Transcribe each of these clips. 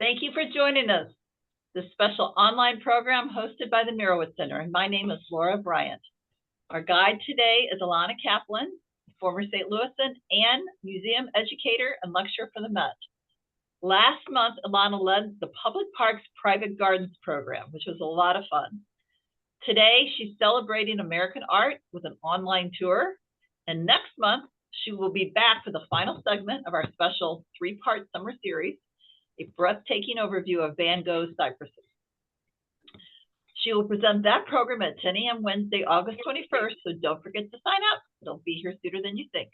Thank you for joining us, this special online program hosted by the Merowitz Center, and my name is Laura Bryant. Our guide today is Elana Kaplan, former St. Louisan and museum educator and lecturer for the Met. Last month, Elana led the Public Parks Private Gardens program, which was a lot of fun. Today, she's celebrating American art with an online tour, and next month, she will be back for the final segment of our special three-part summer series, a breathtaking overview of Van Gogh's Cypresses. She will present that program at 10 a.m. Wednesday, August 21st, so don't forget to sign up. It'll be here sooner than you think.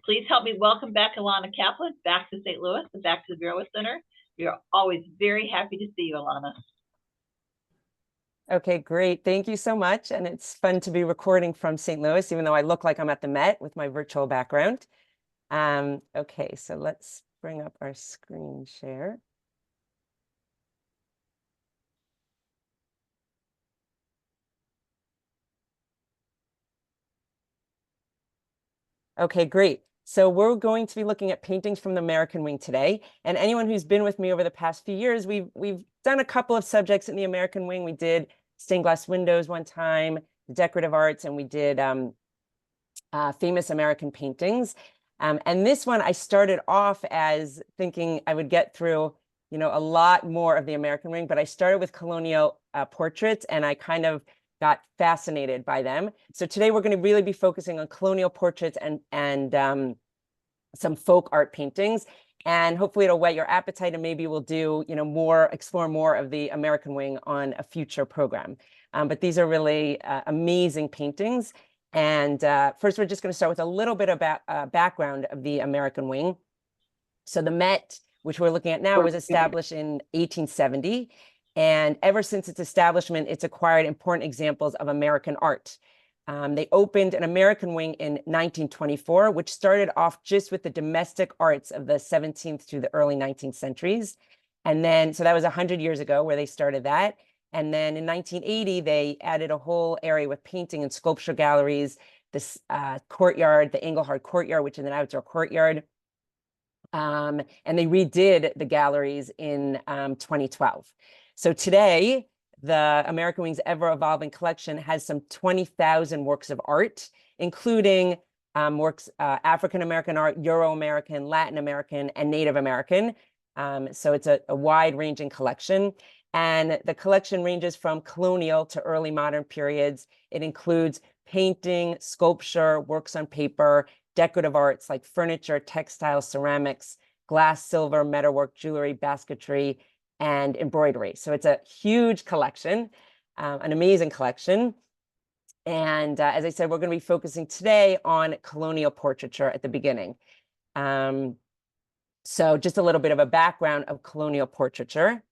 Please help me welcome back Elana Kaplan, back to St. Louis and back to the Merowitz Center. We are always very happy to see you, Elana. Okay, great. Thank you so much. And it's fun to be recording from St. Louis, even though I look like I'm at the Met with my virtual background. Okay, so let's bring up our screen share. Okay, great. So we're going to be looking at paintings from the American Wing today. And anyone who's been with me over the past few years, we've done a couple of subjects in the American Wing. We did stained glass windows one time, decorative arts, and we did famous American paintings. And this one, I started off as thinking I would get through, a lot more of the American Wing, but I started with colonial portraits, and I kind of got fascinated by them. So today we're going to really be focusing on colonial portraits and some folk art paintings. And hopefully it'll whet your appetite, and maybe we'll do, explore more of the American Wing on a future program. But these are really amazing paintings. And first, we're just going to start with a little bit about background of the American Wing. So the Met, which we're looking at now, was established in 1870. And ever since its establishment, it's acquired important examples of American art. They opened an American Wing in 1924, which started off just with the domestic arts of the 17th through the early 19th centuries. And then, so that was 100 years ago where they started that. And then in 1980, they added a whole area with painting and sculpture galleries, this courtyard, the Engelhard Courtyard, which is an outdoor courtyard. And they redid the galleries in 2012. So today, the American Wing's ever-evolving collection has some 20,000 works of art, including works African-American art, Euro-American, Latin American, and Native American. So it's a wide-ranging collection. And the collection ranges from colonial to early modern periods. It includes painting, sculpture, works on paper, decorative arts like furniture, textiles, ceramics, glass, silver, metalwork, jewelry, basketry, and embroidery. So it's a huge collection, an amazing collection. And as I said, we're going to be focusing today on colonial portraiture at the beginning. So just a little bit of a background of colonial portraiture.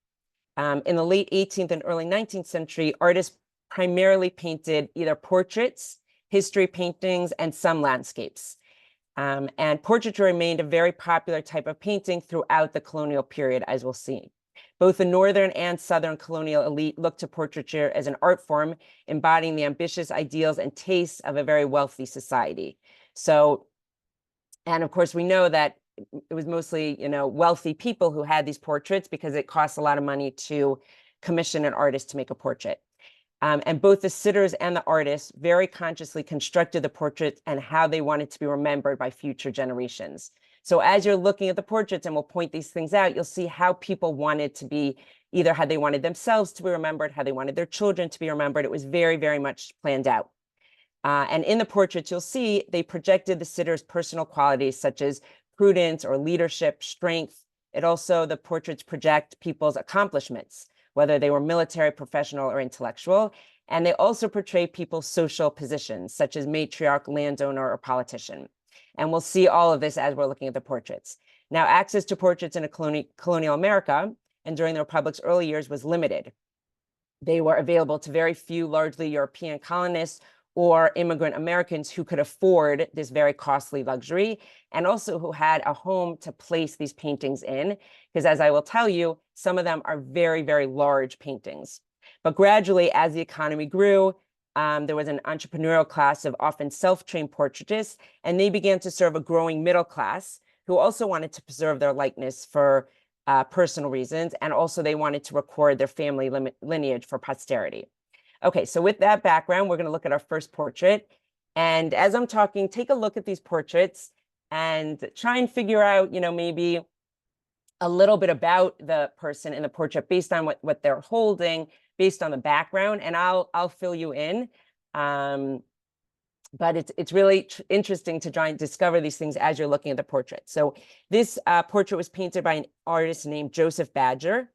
In the late 18th and early 19th century, artists primarily painted either portraits, history paintings, and some landscapes. And portraiture remained a very popular type of painting throughout the colonial period, as we'll see. Both the northern and southern colonial elite looked to portraiture as an art form, embodying the ambitious ideals and tastes of a very wealthy society. So, and of course, we know that it was mostly, wealthy people who had these portraits because it costs a lot of money to commission an artist to make a portrait. And both the sitters and the artists very consciously constructed the portraits and how they wanted to be remembered by future generations. So as you're looking at the portraits, and we'll point these things out, you'll see how people wanted to be, either how they wanted themselves to be remembered, how they wanted their children to be remembered. It was very, very much planned out. And in the portraits, you'll see they projected the sitters' personal qualities such as prudence or leadership, strength. The portraits project people's accomplishments, whether they were military, professional, or intellectual. And they also portray people's social positions, such as matriarch, landowner, or politician. And we'll see all of this as we're looking at the portraits. Now, access to portraits in colonial America and during the Republic's early years was limited. They were available to very few largely European colonists or immigrant Americans who could afford this very costly luxury, and also who had a home to place these paintings in, because as I will tell you, some of them are very, very large paintings. But gradually, as the economy grew, there was an entrepreneurial class of often self-trained portraitists, and they began to serve a growing middle class who also wanted to preserve their likeness for personal reasons, and also they wanted to record their family lineage for posterity. Okay, so with that background, we're going to look at our first portrait. And as I'm talking, take a look at these portraits and try and figure out, maybe a little bit about the person in the portrait based on what they're holding, based on the background, and I'll fill you in. But it's really interesting to try and discover these things as you're looking at the portrait. So this portrait was painted by an artist named Joseph Badger,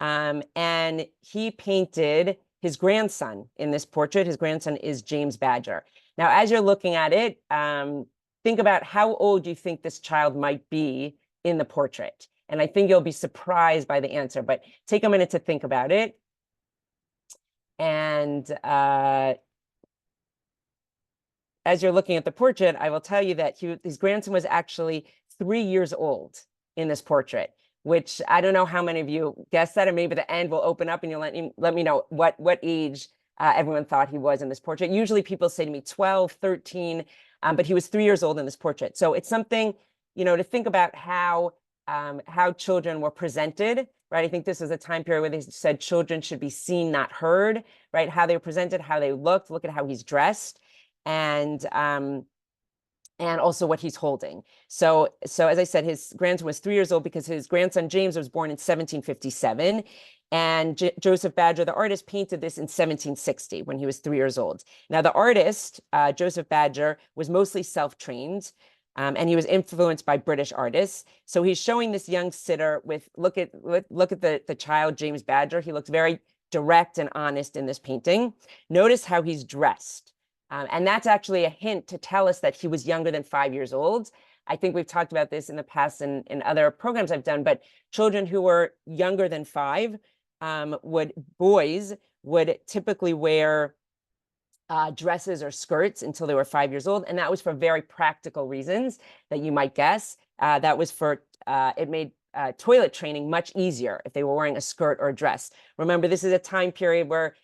and he painted his grandson in this portrait. His grandson is James Badger. Now, as you're looking at it, think about how old you think this child might be in the portrait. And I think you'll be surprised by the answer, but take a minute to think about it. And as you're looking at the portrait, I will tell you that his grandson was actually 3 years old in this portrait, which I don't know how many of you guessed that, and maybe the end will open up and you'll let me know what age everyone thought he was in this portrait. Usually people say to me 12, 13, but he was 3 years old in this portrait. So it's something, to think about how children were presented, right? I think this is a time period where they said children should be seen, not heard, right? How they were presented, how they looked, look at how he's dressed, and also what he's holding. So as I said, his grandson was 3 years old because his grandson James was born in 1757, and Joseph Badger, the artist, painted this in 1760 when he was 3 years old. Now, the artist, Joseph Badger, was mostly self-trained, and he was influenced by British artists. So he's showing this young sitter with, look at the child, James Badger. He looks very direct and honest in this painting. Notice how he's dressed. And that's actually a hint to tell us that he was younger than 5 years old. I think we've talked about this in the past in other programs I've done, but children who were younger than 5, boys would typically wear dresses or skirts until they were 5 years old. And that was for very practical reasons that you might guess. That was for, it made toilet training much easier if they were wearing a skirt or a dress. Remember, this is a time period where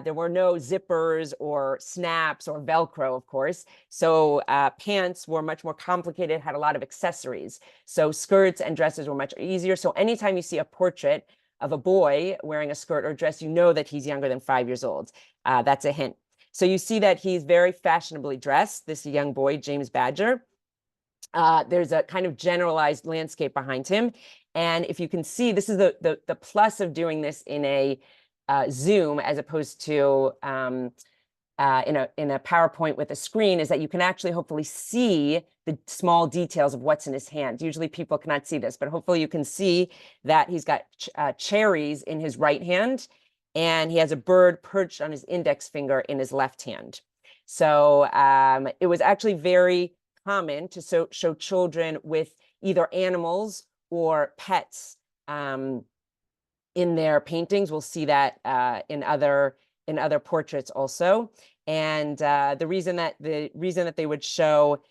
there were no zippers or snaps or Velcro, of course. So pants were much more complicated, had a lot of accessories. So skirts and dresses were much easier. So anytime you see a portrait of a boy wearing a skirt or dress, you know that he's younger than 5 years old. That's a hint. So you see that he's very fashionably dressed, this young boy, James Badger. There's a kind of generalized landscape behind him. And if you can see, this is the plus of doing this in a Zoom as opposed to in a PowerPoint with a screen, is that you can actually hopefully see the small details of what's in his hand. Usually people cannot see this, but hopefully you can see that he's got cherries in his right hand, and he has a bird perched on his index finger in his left hand. So it was actually very common to show children with either animals or pets in their paintings. We'll see that in other portraits also. And the reason that they would show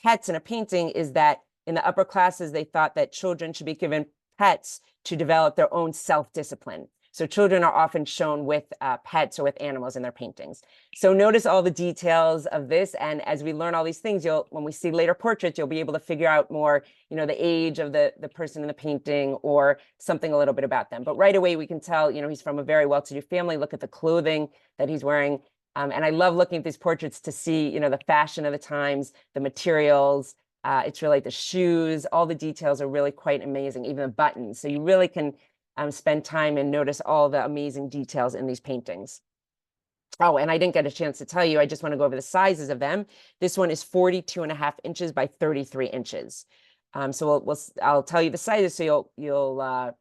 pets in a painting is that in the upper classes, they thought that children should be given pets to develop their own self-discipline. So children are often shown with pets or with animals in their paintings. So notice all the details of this. And as we learn all these things, when we see later portraits, you'll be able to figure out more, the age of the person in the painting or something a little bit about them. But right away, we can tell, he's from a very well-to-do family. Look at the clothing that he's wearing. And I love looking at these portraits to see, the fashion of the times, the materials. It's really the shoes. All the details are really quite amazing, even the buttons. So you really can spend time and notice all the amazing details in these paintings. Oh, and I didn't get a chance to tell you, I just want to go over the sizes of them. This one is 42.5 inches by 33 inches. So I'll tell you the sizes, so you'll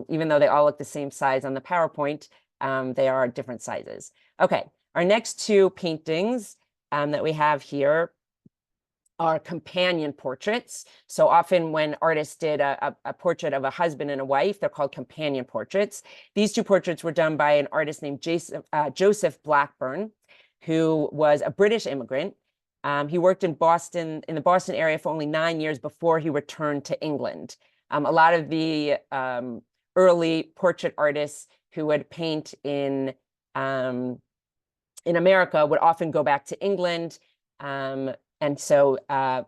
even though they all look the same size on the PowerPoint, they are different sizes. Okay, our next two paintings that we have here are companion portraits. So often when artists did a portrait of a husband and a wife, they're called companion portraits. These two portraits were done by an artist named Joseph Blackburn, who was a British immigrant. He worked in the Boston area for only 9 years before he returned to England. A lot of the early portrait artists who would paint in America would often go back to England And so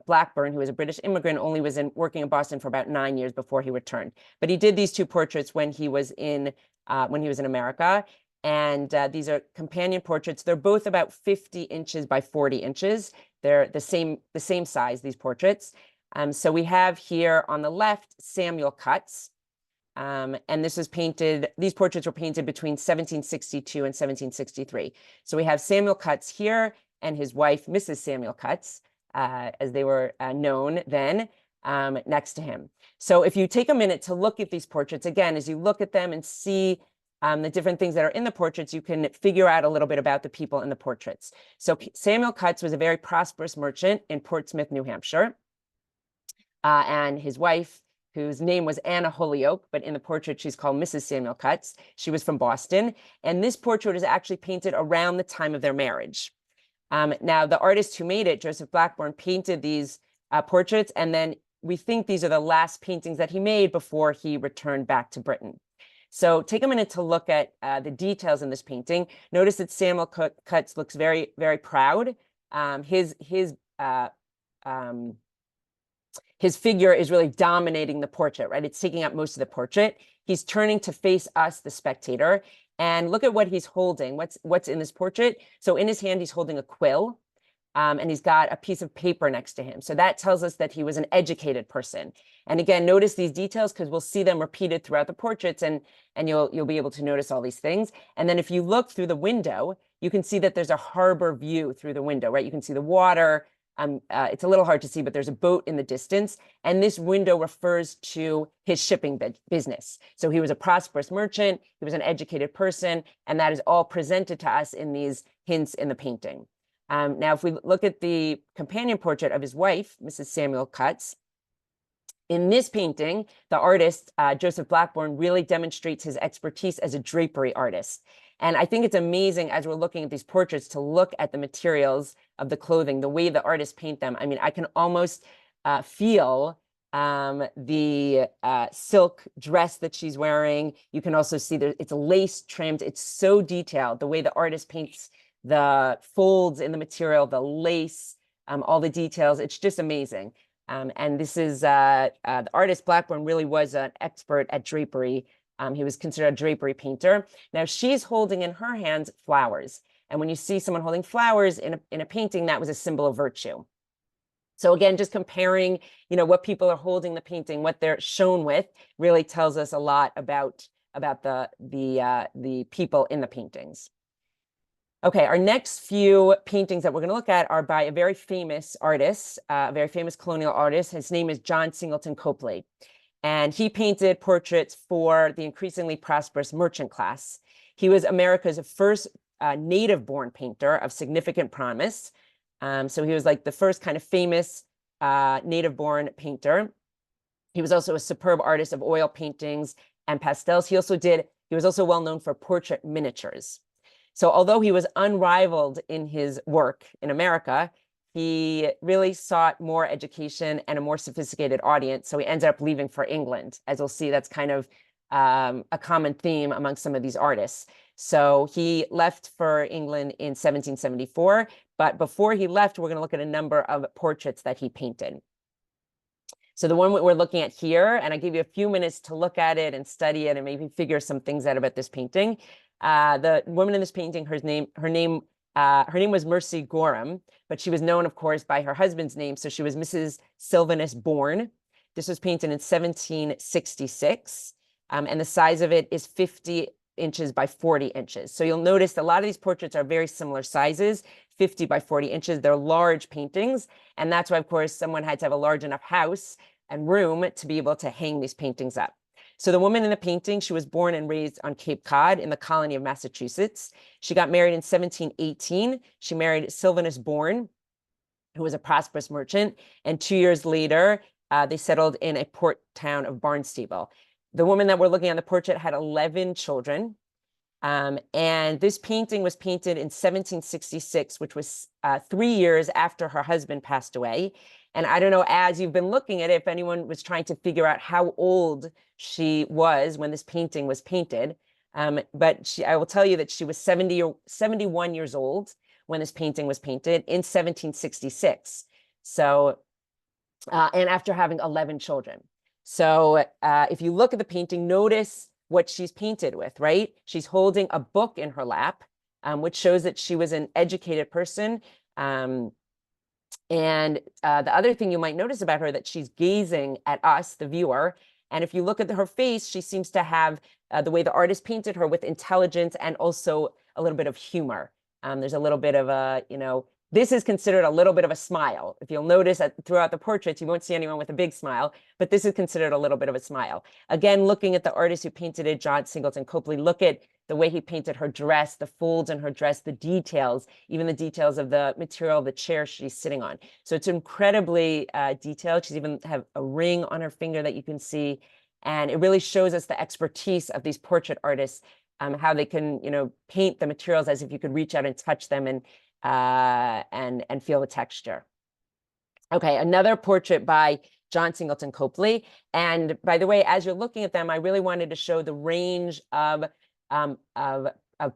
Blackburn, who was a British immigrant, only was working in Boston for about 9 years before he returned. But he did these two portraits when he was in America. And these are companion portraits. They're both about 50 inches by 40 inches. They're the same size, these portraits. So we have here on the left Samuel Cutts. And these portraits were painted between 1762 and 1763. So we have Samuel Cutts here and his wife, Mrs. Samuel Cutts, as they were known then, next to him. So if you take a minute to look at these portraits, again, as you look at them and see the different things that are in the portraits, you can figure out a little bit about the people in the portraits. So Samuel Cutts was a very prosperous merchant in Portsmouth, New Hampshire. And his wife, whose name was Anna Holyoke, but in the portrait she's called Mrs. Samuel Cutts. She was from Boston. And this portrait is actually painted around the time of their marriage. Now, the artist who made it, Joseph Blackburn, painted these portraits, and then we think these are the last paintings that he made before he returned back to Britain. So take a minute to look at the details in this painting. Notice that Samuel Cutts looks very, very proud. His figure is really dominating the portrait, right? It's taking up most of the portrait. He's turning to face us, the spectator, and look at what he's holding. What's in this portrait? So in his hand, he's holding a quill, and he's got a piece of paper next to him. So that tells us that he was an educated person. And again, notice these details because we'll see them repeated throughout the portraits, and you'll be able to notice all these things. And then if you look through the window, you can see that there's a harbor view through the window, right? You can see the water. It's a little hard to see, but there's a boat in the distance. And this window refers to his shipping business. So he was a prosperous merchant, he was an educated person, and that is all presented to us in these hints in the painting. Now, if we look at the companion portrait of his wife, Mrs. Samuel Cutts, in this painting, the artist, Joseph Blackburn, really demonstrates his expertise as a drapery artist. And I think it's amazing as we're looking at these portraits to look at the materials of the clothing, the way the artists paint them. I mean, I can almost feel the silk dress that she's wearing. You can also see that it's lace trimmed. It's so detailed, the way the artist paints the folds in the material, the lace, all the details. It's just amazing. And this is the artist Blackburn really was an expert at drapery. He was considered a drapery painter. Now she's holding in her hands flowers. And when you see someone holding flowers in a painting, that was a symbol of virtue. So again, just comparing, what people are holding the painting, what they're shown with, really tells us a lot about the people in the paintings. Okay, our next few paintings that we're going to look at are by a very famous artist, a very famous colonial artist. His name is John Singleton Copley. And he painted portraits for the increasingly prosperous merchant class. He was America's first native-born painter of significant promise. So he was like the first kind of famous native-born painter. He was also a superb artist of oil paintings and pastels. He was also well known for portrait miniatures. So although he was unrivaled in his work in America, he really sought more education and a more sophisticated audience. So he ended up leaving for England. As we'll see, that's kind of a common theme among some of these artists. So he left for England in 1774. But before he left, we're going to look at a number of portraits that he painted. So the one we're looking at here, and I give you a few minutes to look at it and study it and maybe figure some things out about this painting. The woman in this painting, her name was Mercy Gorham, but she was known, of course, by her husband's name. So she was Mrs. Sylvanus Bourne. This was painted in 1766, and the size of it is 50 inches by 40 inches. So you'll notice a lot of these portraits are very similar sizes, 50 by 40 inches. They're large paintings, and that's why, of course, someone had to have a large enough house and room to be able to hang these paintings up. So the woman in the painting, she was born and raised on Cape Cod in the colony of Massachusetts. She got married in 1718. She married Sylvanus Bourne, who was a prosperous merchant. And 2 years later, they settled in a port town of Barnstable. The woman that we're looking at in the portrait had 11 children. And this painting was painted in 1766, which was 3 years after her husband passed away. And I don't know, as you've been looking at it, if anyone was trying to figure out how old she was when this painting was painted. But I will tell you that she was 71 years old when this painting was painted in 1766. So, and after having 11 children. So if you look at the painting, notice what she's painted with, right? She's holding a book in her lap, which shows that she was an educated person. And the other thing you might notice about her, that she's gazing at us, the viewer. And if you look at her face, she seems to have the way the artist painted her, with intelligence and also a little bit of humor. There's a little bit of a, this is considered a little bit of a smile. If you'll notice throughout the portraits, you won't see anyone with a big smile, but this is considered a little bit of a smile. Again, looking at the artist who painted it, John Singleton Copley, look at the way he painted her dress, the folds in her dress, the details, even the details of the material of the chair she's sitting on. So it's incredibly detailed. She's even have a ring on her finger that you can see. And it really shows us the expertise of these portrait artists, how they can, paint the materials as if you could reach out and touch them and feel the texture. Okay, another portrait by John Singleton Copley. And by the way, as you're looking at them, I really wanted to show the range of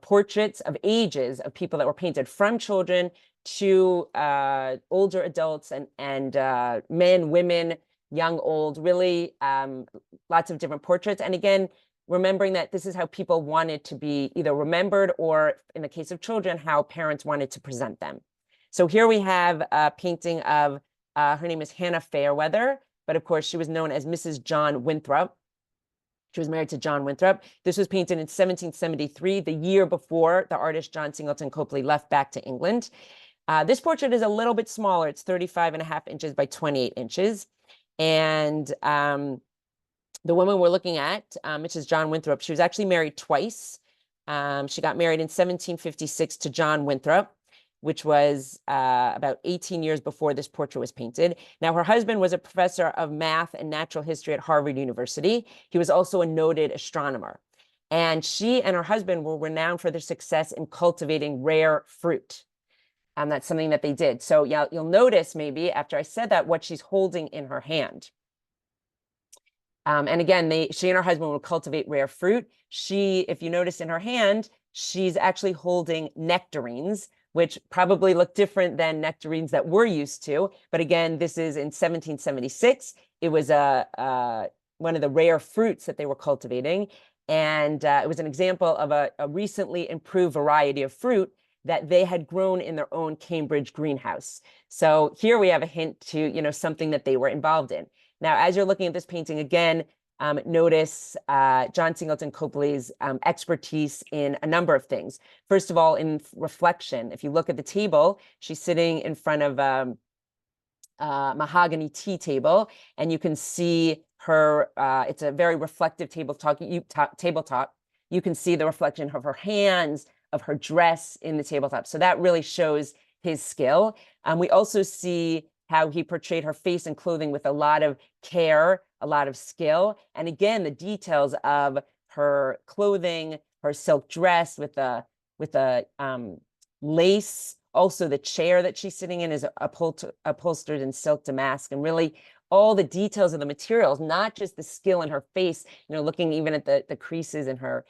portraits of ages of people that were painted, from children to older adults and men, women, young, old, really lots of different portraits. And again, remembering that this is how people wanted to be either remembered, or in the case of children, how parents wanted to present them. So here we have a painting of, her name is Hannah Fairweather, but of course she was known as Mrs. John Winthrop. She was married to John Winthrop. This was painted in 1773, the year before the artist John Singleton Copley left back to England. This portrait is a little bit smaller. It's 35.5 inches by 28 inches. And the woman we're looking at, Mrs. John Winthrop, she was actually married twice. She got married in 1756 to John Winthrop, which was about 18 years before this portrait was painted. Now, her husband was a professor of math and natural history at Harvard University. He was also a noted astronomer. And she and her husband were renowned for their success in cultivating rare fruit. That's something that they did. So you'll notice maybe after I said that, what she's holding in her hand. And again, she and her husband would cultivate rare fruit. If you notice in her hand, she's actually holding nectarines, which probably look different than nectarines that we're used to. But again, this is in 1776. It was one of the rare fruits that they were cultivating. And it was an example of a recently improved variety of fruit that they had grown in their own Cambridge greenhouse. So here we have a hint to, something that they were involved in. Now, as you're looking at this painting again, notice John Singleton Copley's expertise in a number of things. First of all, in reflection. If you look at the table, she's sitting in front of a mahogany tea table, and you can see her, it's a very reflective tabletop. You can see the reflection of her hands, of her dress in the tabletop. So that really shows his skill. We also see how he portrayed her face and clothing with a lot of care, a lot of skill. And again, the details of her clothing, her silk dress with a lace. Also, the chair that she's sitting in is upholstered in silk damask, and really all the details of the materials, not just the skill in her face, looking even at the creases in her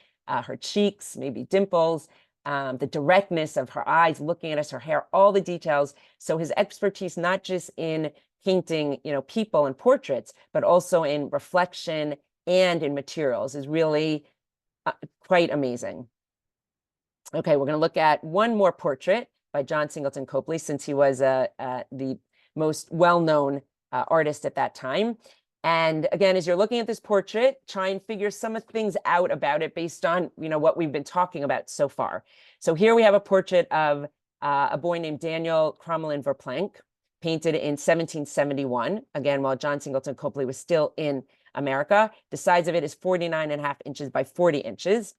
cheeks, maybe dimples, the directness of her eyes, looking at us, her hair, all the details. So his expertise, not just in painting, people and portraits, but also in reflection and in materials, is really quite amazing. Okay, we're going to look at one more portrait by John Singleton Copley, since he was the most well-known artist at that time. And again, as you're looking at this portrait, try and figure some of the things out about it based on, what we've been talking about so far. So here we have a portrait of a boy named Daniel Crommelin Verplanck, painted in 1771, again, while John Singleton Copley was still in America. The size of it is 49.5 inches by 40 inches.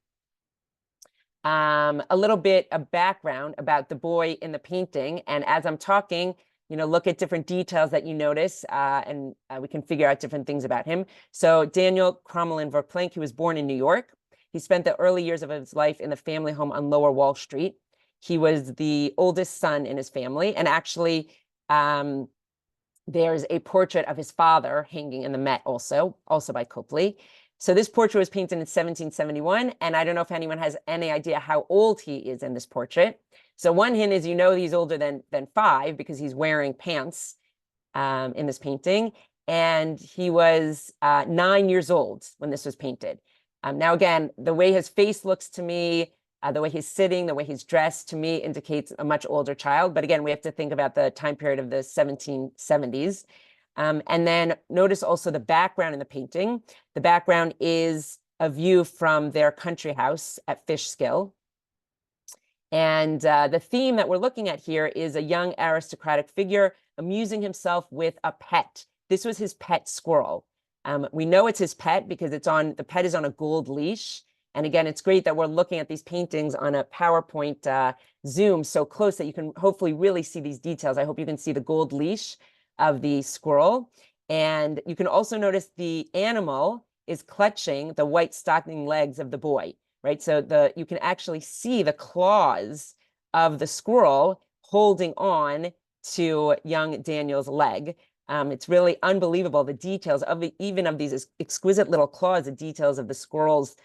A little bit of background about the boy in the painting. And as I'm talking, look at different details that you notice, and we can figure out different things about him. So Daniel Crommelin Verplanck, he was born in New York. He spent the early years of his life in the family home on Lower Wall Street. He was the oldest son in his family. And actually, there's a portrait of his father hanging in the Met also by Copley. So this portrait was painted in 1771. And I don't know if anyone has any idea how old he is in this portrait. So one hint is, he's older than 5 because he's wearing pants in this painting. And he was 9 years old when this was painted. Now, again, the way his face looks to me, the way he's sitting, the way he's dressed, to me indicates a much older child. But again, we have to think about the time period of the 1770s. And then notice also the background in the painting. The background is a view from their country house at Fishkill. And the theme that we're looking at here is a young aristocratic figure amusing himself with a pet. This was his pet squirrel. We know it's his pet because the pet is on a gold leash. And again, it's great that we're looking at these paintings on a PowerPoint Zoom so close that you can hopefully really see these details. I hope you can see the gold leash of the squirrel. And you can also notice the animal is clutching the white stocking legs of the boy, right? So you can actually see the claws of the squirrel holding on to young Daniel's leg. It's really unbelievable, the details of even of these exquisite little claws, the details of the squirrel's,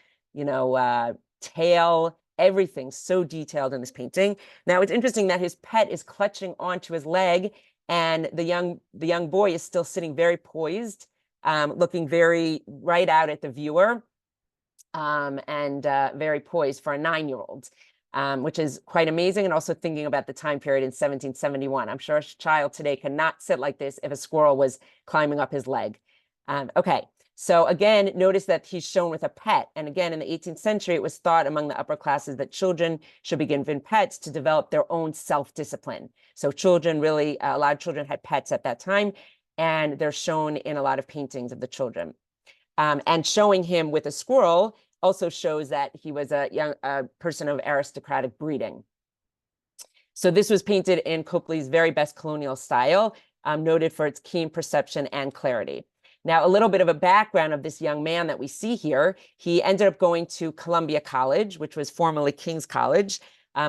tail, everything so detailed in this painting. Now, it's interesting that his pet is clutching onto his leg, and the young boy is still sitting very poised, looking very right out at the viewer, and very poised for a 9-year-old. Which is quite amazing, and also thinking about the time period in 1771. I'm sure a child today cannot sit like this if a squirrel was climbing up his leg. Okay, so again, notice that he's shown with a pet. And again, in the 18th century, it was thought among the upper classes that children should be given pets to develop their own self-discipline. So children really, a lot of children had pets at that time, and they're shown in a lot of paintings of the children. And showing him with a squirrel also shows that he was a person of aristocratic breeding. So this was painted in Copley's very best colonial style, noted for its keen perception and clarity. Now, a little bit of a background of this young man that we see here. He ended up going to Columbia College, which was formerly King's College.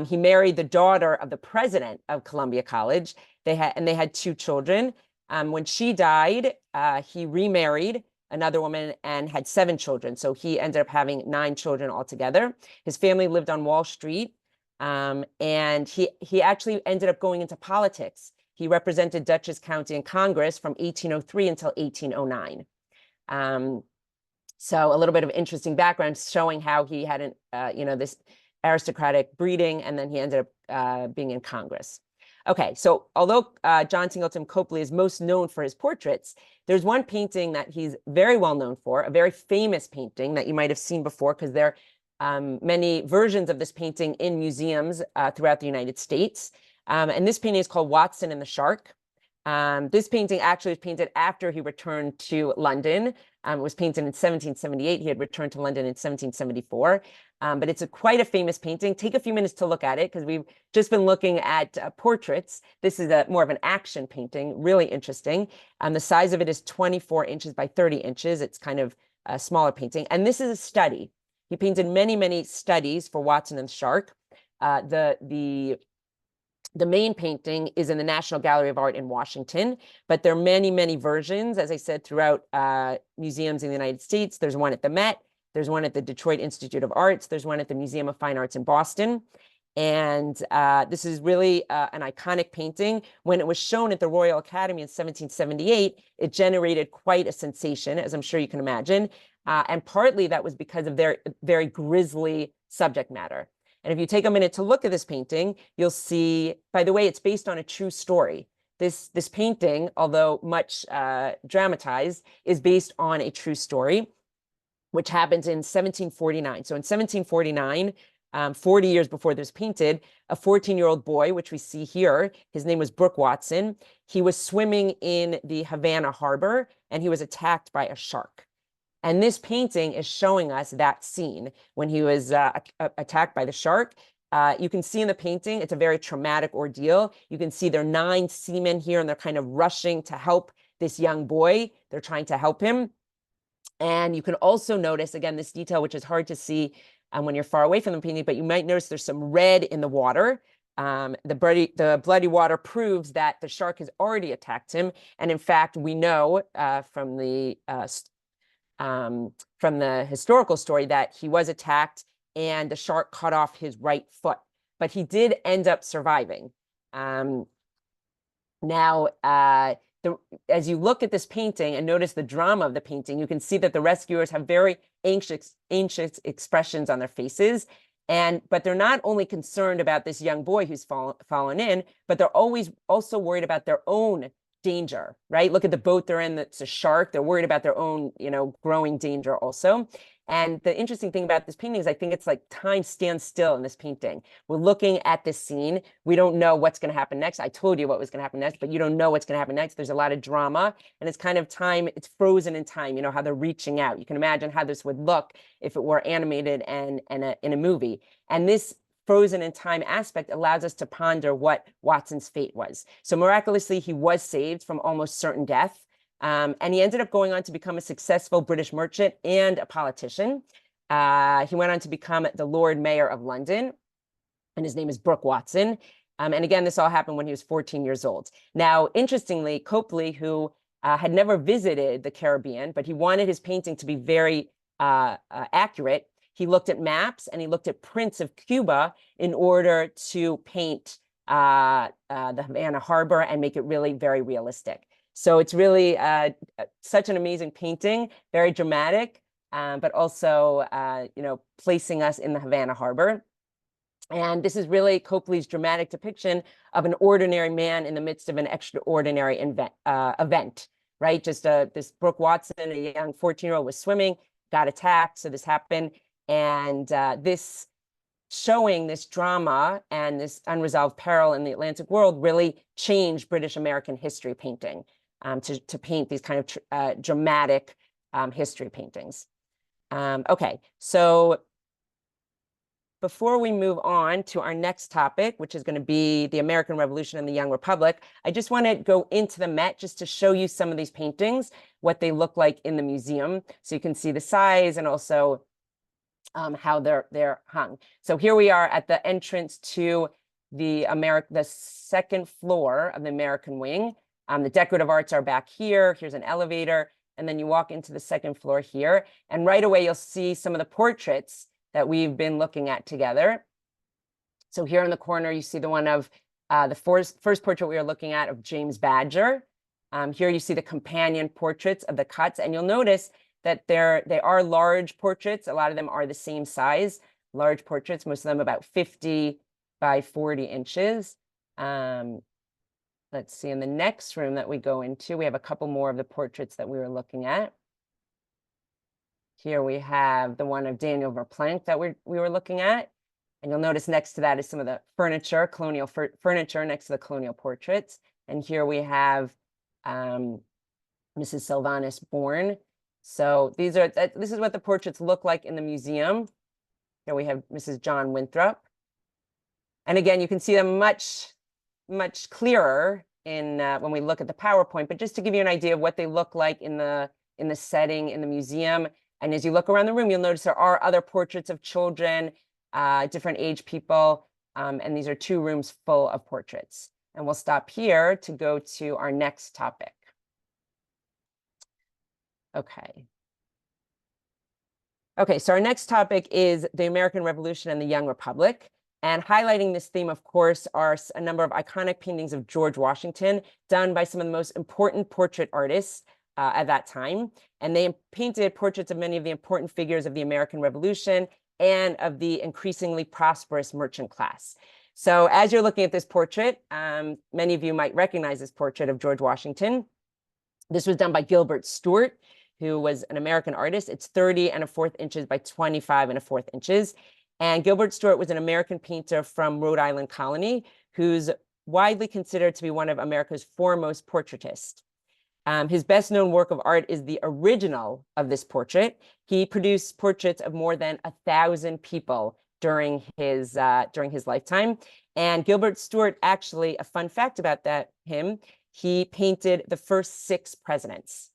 He married the daughter of the president of Columbia College. They had 2 children. When she died, he remarried another woman and had 7 children. So he ended up having 9 children altogether. His family lived on Wall Street, and he actually ended up going into politics. He represented Dutchess County in Congress from 1803 until 1809. So a little bit of interesting background showing how he had this aristocratic breeding, and then he ended up being in Congress. Okay, so although John Singleton Copley is most known for his portraits, there's one painting that he's very well known for, a very famous painting that you might have seen before, because there are many versions of this painting in museums throughout the United States. And this painting is called Watson and the Shark. This painting actually was painted after he returned to London. It was painted in 1778. He had returned to London in 1774. But it's quite a famous painting. Take a few minutes to look at it, because we've just been looking at portraits. This is more of an action painting, really interesting. The size of it is 24 inches by 30 inches. It's kind of a smaller painting. And this is a study. He painted many, many studies for Watson and the Shark. The main painting is in the National Gallery of Art in Washington, but there are many, many versions, as I said, throughout museums in the United States. There's one at the Met. There's one at the Detroit Institute of Arts. There's one at the Museum of Fine Arts in Boston. And this is really an iconic painting. When it was shown at the Royal Academy in 1778, it generated quite a sensation, as I'm sure you can imagine. And partly that was because of their very grisly subject matter. And if you take a minute to look at this painting, you'll see, by the way, it's based on a true story. This painting, although much dramatized, is based on a true story, which happens in 1749. So in 1749, 40 years before this was painted, a 14-year-old boy, which we see here, his name was Brooke Watson, he was swimming in the Havana harbor, and he was attacked by a shark. And this painting is showing us that scene when he was attacked by the shark. You can see in the painting, it's a very traumatic ordeal. You can see there are 9 seamen here, and they're kind of rushing to help this young boy. They're trying to help him. And you can also notice, again, this detail, which is hard to see when you're far away from the painting, but you might notice there's some red in the water. The bloody water proves that the shark has already attacked him. And in fact, we know from the historical story that he was attacked and the shark cut off his right foot, but he did end up surviving. Now, as you look at this painting and notice the drama of the painting, you can see that the rescuers have very anxious expressions on their faces. But they're not only concerned about this young boy who's fallen in, but they're always also worried about their own danger, right? Look at the boat they're in, that's a shark. They're worried about their own, growing danger also. And the interesting thing about this painting is I think it's like time stands still in this painting. We're looking at this scene. We don't know what's going to happen next. I told you what was going to happen next, but you don't know what's going to happen next. There's a lot of drama, and it's kind of time. It's frozen in time. You know how they're reaching out. You can imagine how this would look if it were animated and in a movie. And this frozen in time aspect allows us to ponder what Watson's fate was. So miraculously, he was saved from almost certain death. And he ended up going on to become a successful British merchant and a politician. He went on to become the Lord Mayor of London, and his name is Brooke Watson. And again, this all happened when he was 14 years old. Now, interestingly, Copley, who had never visited the Caribbean, but he wanted his painting to be very accurate, he looked at maps and he looked at prints of Cuba in order to paint the Havana Harbor and make it really very realistic. So it's really such an amazing painting, very dramatic, but also, placing us in the Havana Harbor. And this is really Copley's dramatic depiction of an ordinary man in the midst of an extraordinary event, right? Just this Brooke Watson, a young 14-year-old, was swimming, got attacked, so this happened. And this showing this drama and this unresolved peril in the Atlantic world really changed British American history painting. To paint these kind of dramatic history paintings. Okay, so before we move on to our next topic, which is going to be the American Revolution and the Young Republic, I just want to go into the Met just to show you some of these paintings, what they look like in the museum, so you can see the size and also how they're hung. So here we are at the entrance to the second floor of the American Wing. The decorative arts are back here. Here's an elevator. And then you walk into the second floor here. And right away, you'll see some of the portraits that we've been looking at together. So here in the corner, you see the one of the first portrait we were looking at of James Badger. Here you see the companion portraits of the cuts. And you'll notice that they are large portraits. A lot of them are the same size, large portraits, most of them about 50 by 40 inches. Let's see, in the next room that we go into, we have a couple more of the portraits that we were looking at. Here we have the one of Daniel Verplanck that we were looking at. And you'll notice next to that is some of the furniture, colonial furniture next to the colonial portraits. And here we have Mrs. Sylvanus Bourne. So this is what the portraits look like in the museum. Here we have Mrs. John Winthrop. And again, you can see them much clearer in when we look at the PowerPoint, but just to give you an idea of what they look like in the setting in the museum. And as you look around the room, you'll notice there are other portraits of children, different age people, and these are 2 rooms full of portraits. And we'll stop here to go to our next topic. Okay, so our next topic is the American Revolution and the Young Republic. And highlighting this theme, of course, are a number of iconic paintings of George Washington done by some of the most important portrait artists at that time. And they painted portraits of many of the important figures of the American Revolution and of the increasingly prosperous merchant class. So as you're looking at this portrait, many of you might recognize this portrait of George Washington. This was done by Gilbert Stuart, who was an American artist. It's 30 1/4 inches by 25 1/4 inches. And Gilbert Stuart was an American painter from Rhode Island colony, who's widely considered to be one of America's foremost portraitists. His best known work of art is the original of this portrait. He produced portraits of more than 1,000 people during his lifetime. And Gilbert Stuart, actually, a fun fact about him, he painted the first 6 presidents.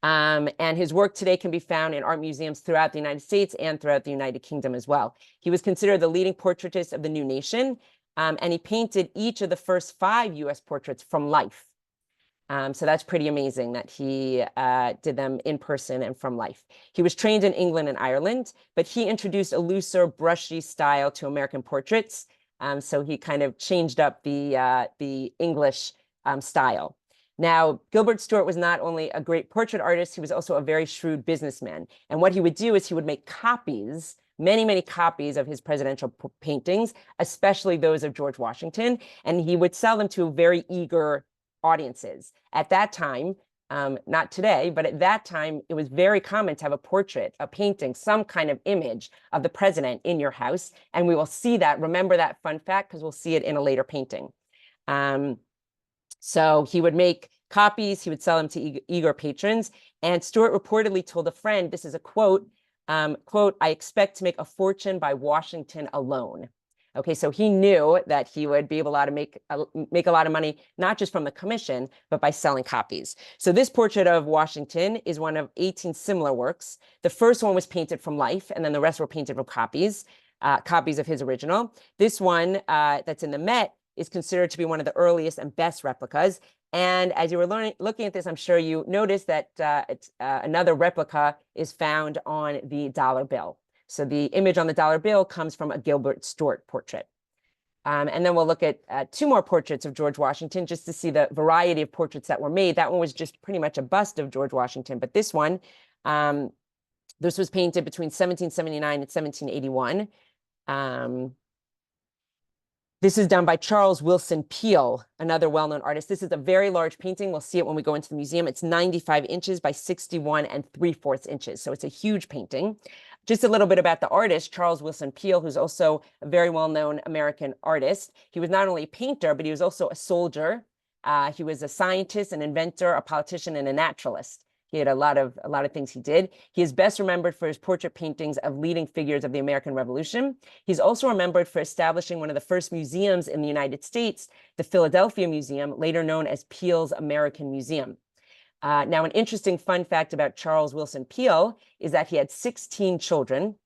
And his work today can be found in art museums throughout the United States and throughout the United Kingdom as well. He was considered the leading portraitist of the new nation, and he painted each of the first 5 US portraits from life. So that's pretty amazing that he did them in person and from life. He was trained in England and Ireland, but he introduced a looser, brushy style to American portraits. So he kind of changed up the English style. Now, Gilbert Stuart was not only a great portrait artist, he was also a very shrewd businessman. And what he would do is he would make copies, many, many copies of his presidential paintings, especially those of George Washington, and he would sell them to very eager audiences. At that time, not today, but at that time, it was very common to have a portrait, a painting, some kind of image of the president in your house. And we will see that, remember that fun fact, because we'll see it in a later painting. So he would make copies, he would sell them to eager patrons. And Stuart reportedly told a friend, this is a quote, quote, "I expect to make a fortune by Washington alone." Okay, so he knew that he would be able to make a lot of money, not just from the commission, but by selling copies. So this portrait of Washington is one of 18 similar works. The first one was painted from life, and then the rest were painted from copies, copies of his original. This one that's in the Met is considered to be one of the earliest and best replicas. And as you were looking at this, I'm sure you noticed that another replica is found on the dollar bill. So the image on the dollar bill comes from a Gilbert Stuart portrait. And then we'll look at two more portraits of George Washington just to see the variety of portraits that were made. That one was just pretty much a bust of George Washington, but this one, this was painted between 1779 and 1781. This is done by Charles Willson Peale, another well-known artist. This is a very large painting. We'll see it when we go into the museum. It's 95 inches by 61 3/4 inches. So it's a huge painting. Just a little bit about the artist, Charles Willson Peale, who's also a very well-known American artist. He was not only a painter, but he was also a soldier. He was a scientist, an inventor, a politician, and a naturalist. He had a lot of things he did. He is best remembered for his portrait paintings of leading figures of the American Revolution. He's also remembered for establishing one of the first museums in the United States, the Philadelphia Museum, later known as Peale's American Museum. Now, an interesting fun fact about Charles Willson Peale is that he had 16 children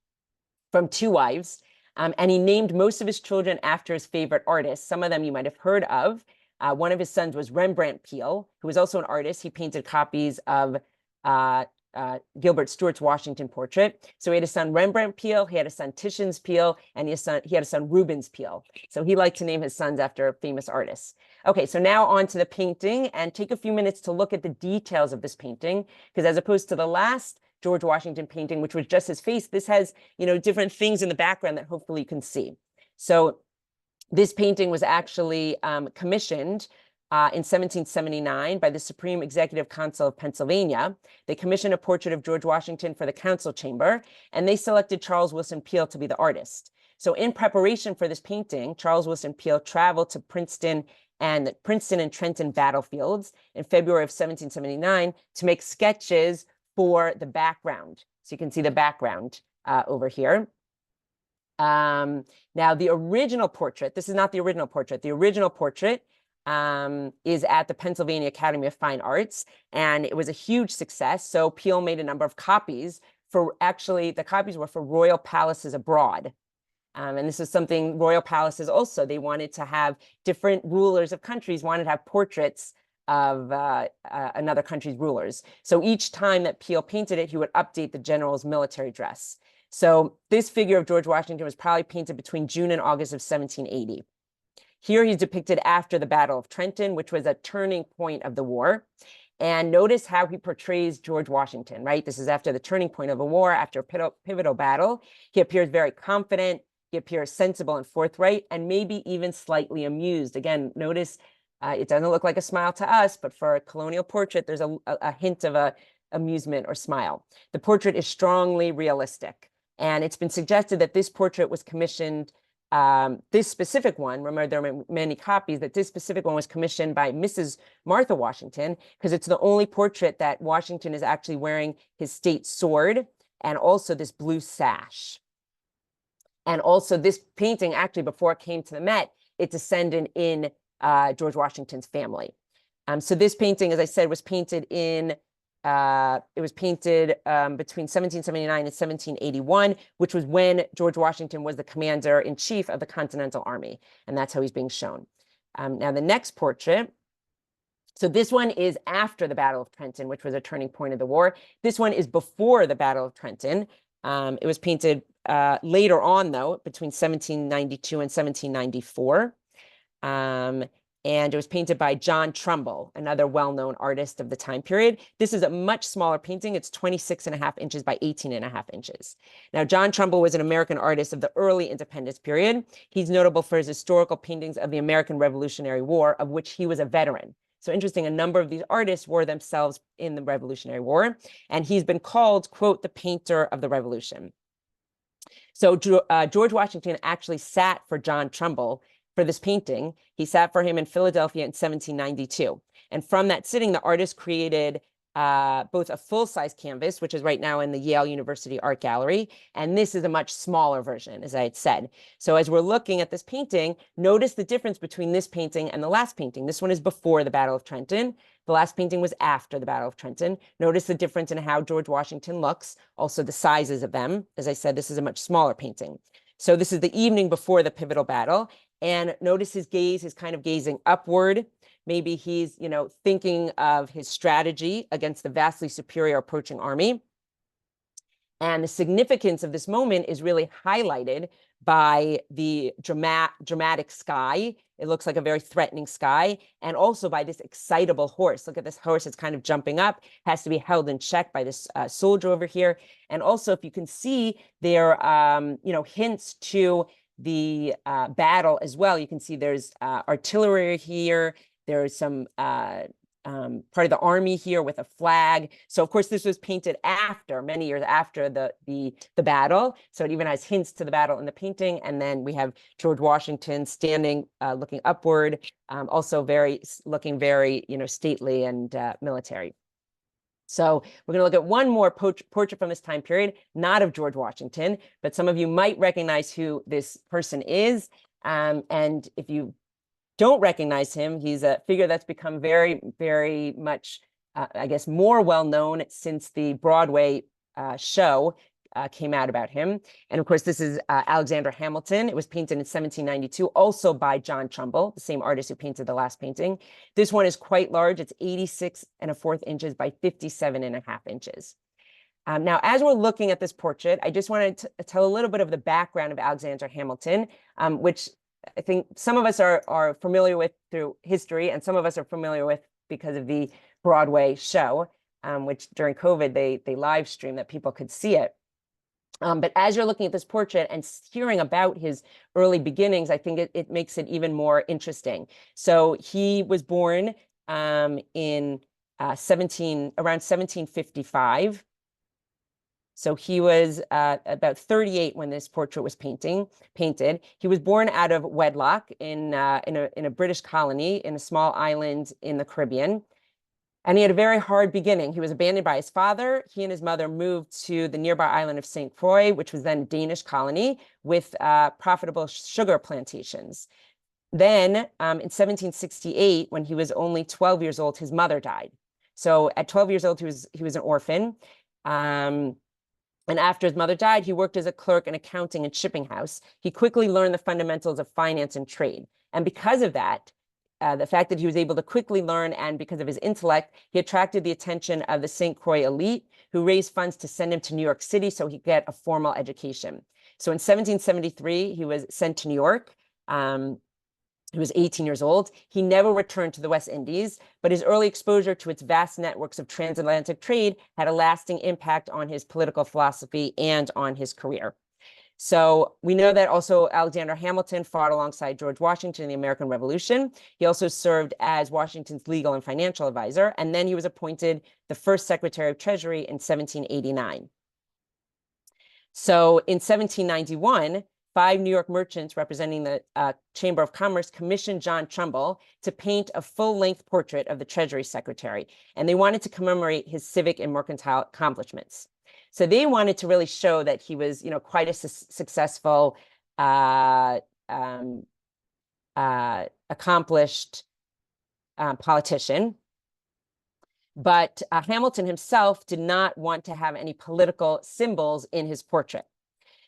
from 2 wives, and he named most of his children after his favorite artists. Some of them you might have heard of. One of his sons was Rembrandt Peale, who was also an artist. He painted copies of Gilbert Stuart's Washington portrait. So he had a son, Rembrandt Peale, he had a son, Titian's Peale, and he had a son, Rubens Peale. So he liked to name his sons after famous artists. Okay, so now on to the painting, and take a few minutes to look at the details of this painting, because as opposed to the last George Washington painting, which was just his face, this has, different things in the background that hopefully you can see. So this painting was actually commissioned in 1779 by the Supreme Executive Council of Pennsylvania. They commissioned a portrait of George Washington for the council chamber, and they selected Charles Willson Peale to be the artist. So in preparation for this painting, Charles Willson Peale traveled to Princeton and Trenton battlefields in February of 1779 to make sketches for the background. So you can see the background over here. Now, the original portrait, this is not the original portrait. The original portrait is at the Pennsylvania Academy of Fine Arts, and it was a huge success. So Peale made a number of copies the copies were for royal palaces abroad. And this is something royal palaces also, they wanted to have different rulers of countries wanted to have portraits of another country's rulers. So each time that Peale painted it, he would update the general's military dress. So this figure of George Washington was probably painted between June and August of 1780. Here he's depicted after the Battle of Trenton, which was a turning point of the war. And notice how he portrays George Washington, right? This is after the turning point of a war, after a pivotal battle. He appears very confident. He appears sensible and forthright, and maybe even slightly amused. Again, notice it doesn't look like a smile to us, but for a colonial portrait, there's a hint of amusement or smile. The portrait is strongly realistic. And it's been suggested that this portrait was commissioned, this specific one, remember there are many copies, that this specific one was commissioned by Mrs. Martha Washington, because it's the only portrait that Washington is actually wearing his state sword and also this blue sash. And also this painting, actually, before it came to the Met, it descended in George Washington's family. So this painting, as I said, was painted in between 1779 and 1781, which was when George Washington was the commander-in-chief of the Continental Army. And that's how he's being shown. Now, the next portrait. So this one is after the Battle of Trenton, which was a turning point of the war. This one is before the Battle of Trenton. It was painted later on, though, between 1792 and 1794. and it was painted by John Trumbull, another well-known artist of the time period. This is a much smaller painting. It's 26.5 inches by 18.5 inches. Now, John Trumbull was an American artist of the early independence period. He's notable for his historical paintings of the American Revolutionary War, of which he was a veteran. So interesting, a number of these artists were themselves in the Revolutionary War, and he's been called, quote, the painter of the Revolution. So George Washington actually sat for John Trumbull for this painting. He sat for him in Philadelphia in 1792. And from that sitting, the artist created both a full-size canvas, which is right now in the Yale University Art Gallery, and this is a much smaller version, as I had said. So as we're looking at this painting, notice the difference between this painting and the last painting. This one is before the Battle of Trenton. The last painting was after the Battle of Trenton. Notice the difference in how George Washington looks, also the sizes of them. As I said, this is a much smaller painting. So this is the evening before the pivotal battle, and notice his gaze is kind of gazing upward. Maybe he's, thinking of his strategy against the vastly superior approaching army. And the significance of this moment is really highlighted by the dramatic sky. It looks like a very threatening sky, and also by this excitable horse. Look at this horse, it's kind of jumping up, has to be held in check by this soldier over here. And also, if you can see, there hints to the battle as well. You can see there's artillery here. There's some part of the army here with a flag. So of course, this was painted after, many years after the battle. So it even has hints to the battle in the painting. And then we have George Washington standing, looking upward, also looking very, stately and military. So we're going to look at one more portrait from this time period, not of George Washington, but some of you might recognize who this person is. And if you don't recognize him, he's a figure that's become very, very much, I guess, more well-known since the Broadway show came out about him. And of course, this is Alexander Hamilton. It was painted in 1792, also by John Trumbull, the same artist who painted the last painting. This one is quite large. It's 86.25 inches by 57.5 inches. Now, as we're looking at this portrait, I just wanted to tell a little bit of the background of Alexander Hamilton, which I think some of us are familiar with through history, and some of us are familiar with because of the Broadway show, which during COVID, they live streamed that people could see it. But as you're looking at this portrait and hearing about his early beginnings, I think it makes it even more interesting. So he was born in around 1755. So he was about 38 when this portrait was painted. He was born out of wedlock in a British colony in a small island in the Caribbean. And he had a very hard beginning. He was abandoned by his father. He and his mother moved to the nearby island of St. Croix, which was then a Danish colony with profitable sugar plantations. Then in 1768, when he was only 12 years old, his mother died. So at 12 years old, he was an orphan. And after his mother died, he worked as a clerk in accounting and shipping house. He quickly learned the fundamentals of finance and trade. And because of that, the fact that he was able to quickly learn and because of his intellect, he attracted the attention of the St. Croix elite, who raised funds to send him to New York City so he could get a formal education. So in 1773, he was sent to New York. He was 18 years old. He never returned to the West Indies, but his early exposure to its vast networks of transatlantic trade had a lasting impact on his political philosophy and on his career. So we know that also Alexander Hamilton fought alongside George Washington in the American Revolution. He also served as Washington's legal and financial advisor, and then he was appointed the first Secretary of Treasury in 1789. So in 1791, 5 New York merchants representing the Chamber of Commerce commissioned John Trumbull to paint a full-length portrait of the Treasury Secretary, and they wanted to commemorate his civic and mercantile accomplishments. So they wanted to really show that he was, quite a successful, accomplished politician. But Hamilton himself did not want to have any political symbols in his portrait.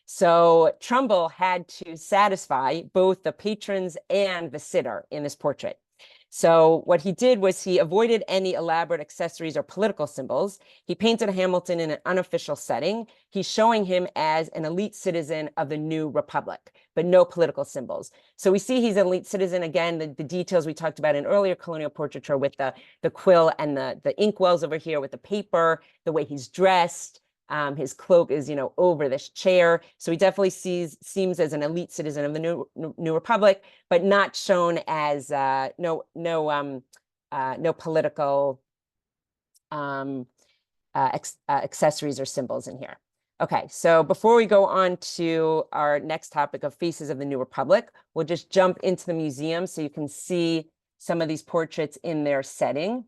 So Trumbull had to satisfy both the patrons and the sitter in this portrait. So what he did was he avoided any elaborate accessories or political symbols. He painted Hamilton in an unofficial setting. He's showing him as an elite citizen of the new republic, but no political symbols. So we see he's an elite citizen. Again, the details we talked about in earlier colonial portraiture with the quill and the inkwells over here with the paper, the way he's dressed. His cloak is, over this chair. So he definitely seems as an elite citizen of the new republic, but not shown as no political accessories or symbols in here. Okay, so before we go on to our next topic of Faces of the New Republic, we'll just jump into the museum so you can see some of these portraits in their setting.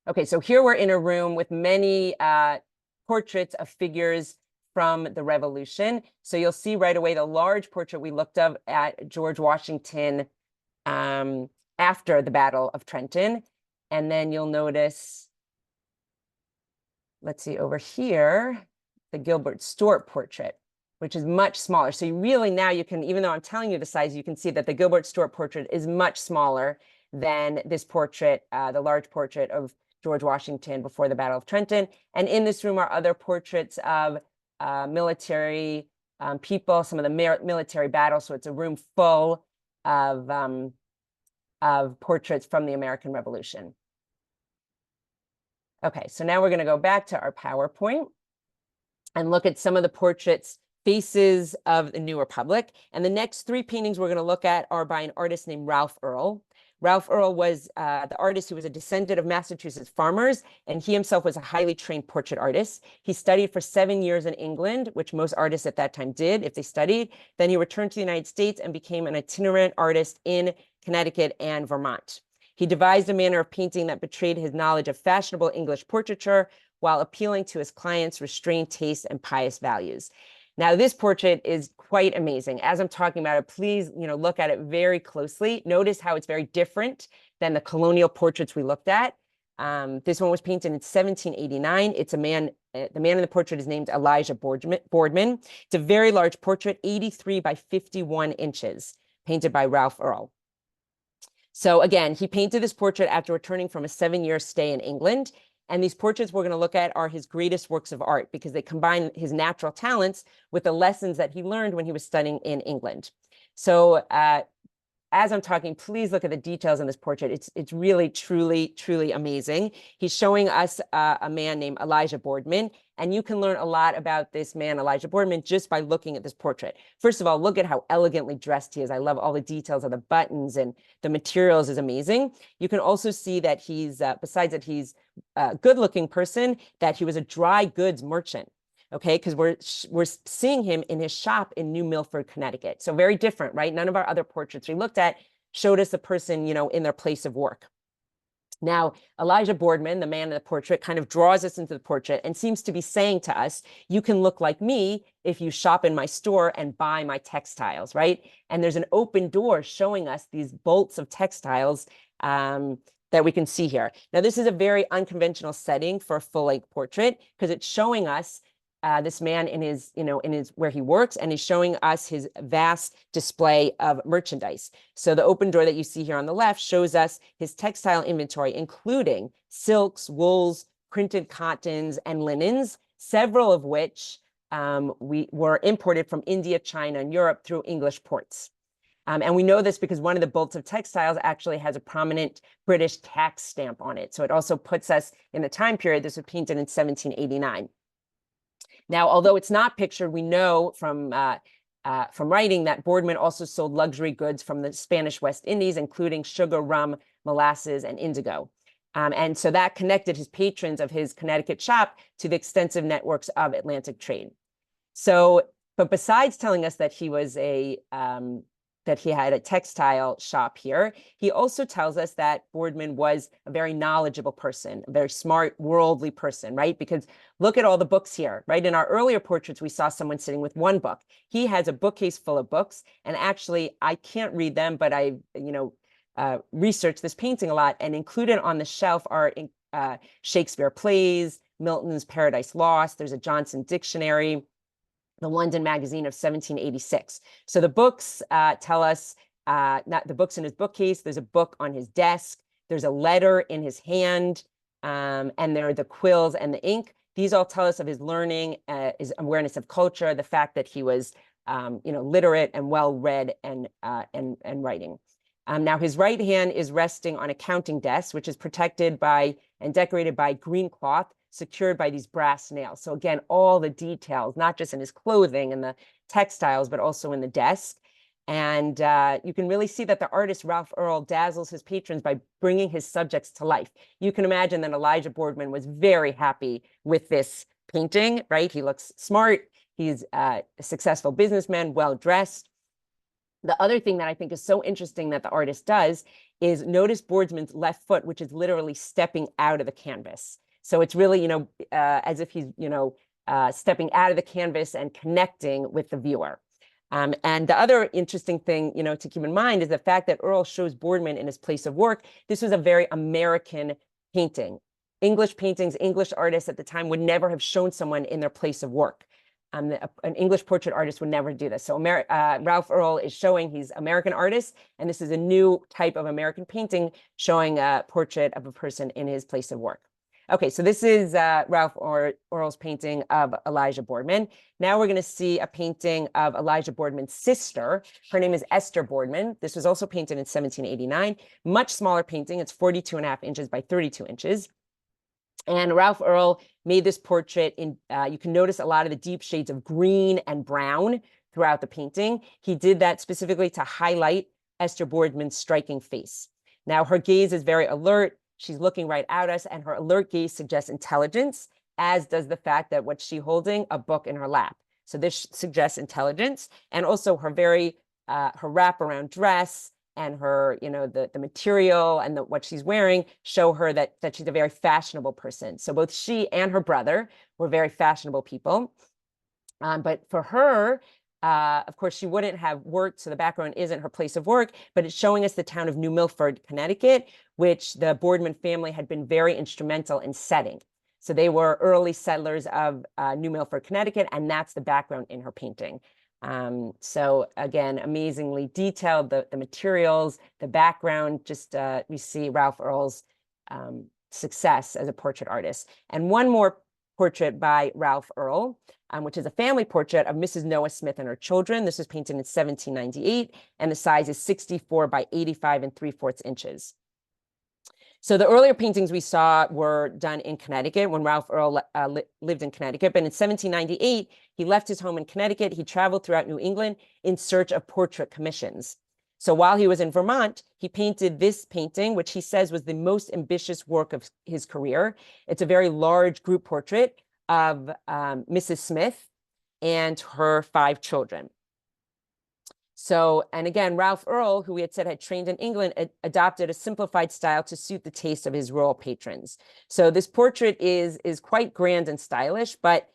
Okay, so here we're in a room with many portraits of figures from the Revolution. So you'll see right away the large portrait we looked at George Washington after the Battle of Trenton. And then you'll notice, let's see, over here, the Gilbert Stuart portrait, which is much smaller. So you really now you can, even though I'm telling you the size, you can see that the Gilbert Stuart portrait is much smaller than this portrait, the large portrait of George Washington before the Battle of Trenton. And in this room are other portraits of military people, some of the military battles. So it's a room full of portraits from the American Revolution. Okay, so now we're going to go back to our PowerPoint and look at some of the portraits, faces of the New Republic. And the next three paintings we're going to look at are by an artist named Ralph Earl. Ralph Earl was the artist who was a descendant of Massachusetts farmers, and he himself was a highly trained portrait artist. He studied for 7 years in England, which most artists at that time did if they studied. Then he returned to the United States and became an itinerant artist in Connecticut and Vermont. He devised a manner of painting that betrayed his knowledge of fashionable English portraiture while appealing to his clients' restrained taste and pious values. Now, this portrait is quite amazing. As I'm talking about it, please, look at it very closely. Notice how it's very different than the colonial portraits we looked at. This one was painted in 1789. It's a man, the man in the portrait is named Elijah Boardman. It's a very large portrait, 83 by 51 inches, painted by Ralph Earl. So again, he painted this portrait after returning from a 7-year stay in England. And these portraits we're going to look at are his greatest works of art because they combine his natural talents with the lessons that he learned when he was studying in England. So as I'm talking, please look at the details in this portrait. It's really, truly, truly amazing. He's showing us a man named Elijah Boardman, and you can learn a lot about this man, Elijah Boardman, just by looking at this portrait. First of all, look at how elegantly dressed he is. I love all the details of the buttons, and the materials is amazing. You can also see that he's, besides that he's a good-looking person, that he was a dry goods merchant. Okay, because we're seeing him in his shop in New Milford, Connecticut. So very different, right? None of our other portraits we looked at showed us the person, in their place of work. Now, Elijah Boardman, the man in the portrait, kind of draws us into the portrait and seems to be saying to us, you can look like me if you shop in my store and buy my textiles, right? And there's an open door showing us these bolts of textiles that we can see here. Now, this is a very unconventional setting for a full-length portrait because it's showing us this man in his where he works, and he's showing us his vast display of merchandise. So the open door that you see here on the left shows us his textile inventory, including silks, wools, printed cottons, and linens, several of which were imported from India, China, and Europe through English ports. And we know this because one of the bolts of textiles actually has a prominent British tax stamp on it. So it also puts us in the time period. This was painted in 1789. Now, although it's not pictured, we know from writing that Boardman also sold luxury goods from the Spanish West Indies, including sugar, rum, molasses, and indigo. And so that connected his patrons of his Connecticut shop to the extensive networks of Atlantic trade. So, but besides telling us that he was that he had a textile shop here, he also tells us that Boardman was a very knowledgeable person, a very smart, worldly person, right? Because look at all the books here, right? In our earlier portraits, we saw someone sitting with one book. He has a bookcase full of books, and actually, I can't read them, but I, researched this painting a lot, and included on the shelf are Shakespeare plays, Milton's Paradise Lost, there's a Johnson dictionary, the London Magazine of 1786. So the books tell us, not the books in his bookcase, there's a book on his desk, there's a letter in his hand, and there are the quills and the ink. These all tell us of his learning, his awareness of culture, the fact that he was literate and well-read and writing. Now his right hand is resting on a counting desk, which is protected by and decorated by green cloth, secured by these brass nails. So again, all the details, not just in his clothing and the textiles, but also in the desk. And you can really see that the artist Ralph Earl dazzles his patrons by bringing his subjects to life. You can imagine that Elijah Boardman was very happy with this painting, right? He looks smart. He's a successful businessman, well-dressed. The other thing that I think is so interesting that the artist does is notice Boardman's left foot, which is literally stepping out of the canvas. So it's really, as if he's, stepping out of the canvas and connecting with the viewer. And the other interesting thing, to keep in mind is the fact that Earl shows Boardman in his place of work. This was a very American painting. English paintings, English artists at the time would never have shown someone in their place of work. An English portrait artist would never do this. So Ralph Earl is showing he's American artist, and this is a new type of American painting showing a portrait of a person in his place of work. Okay, so this is Ralph Earl's painting of Elijah Boardman. Now we're going to see a painting of Elijah Boardman's sister. Her name is Esther Boardman. This was also painted in 1789. Much smaller painting. It's 42.5 inches by 32 inches. And Ralph Earl made this portrait in, you can notice a lot of the deep shades of green and brown throughout the painting. He did that specifically to highlight Esther Boardman's striking face. Now her gaze is very alert. She's looking right at us, and her alert gaze suggests intelligence, as does the fact that what's she holding? A book in her lap. So this suggests intelligence, and also her her wraparound dress and her, the material and what she's wearing show her that she's a very fashionable person. So both she and her brother were very fashionable people. But for her, of course, she wouldn't have worked, so the background isn't her place of work, but it's showing us the town of New Milford, Connecticut, which the Boardman family had been very instrumental in setting. So they were early settlers of New Milford, Connecticut, and that's the background in her painting. So again, amazingly detailed, the materials, the background, just we see Ralph Earl's success as a portrait artist. And one more portrait by Ralph Earl, which is a family portrait of Mrs. Noah Smith and her children. This was painted in 1798, and the size is 64 by 85 3/4 inches. So the earlier paintings we saw were done in Connecticut when Ralph Earl lived in Connecticut. But in 1798, he left his home in Connecticut. He traveled throughout New England in search of portrait commissions. So while he was in Vermont, he painted this painting, which he says was the most ambitious work of his career. It's a very large group portrait of Mrs. Smith and her 5 children. So, and again, Ralph Earl, who we had said had trained in England, adopted a simplified style to suit the taste of his rural patrons. So this portrait is quite grand and stylish, but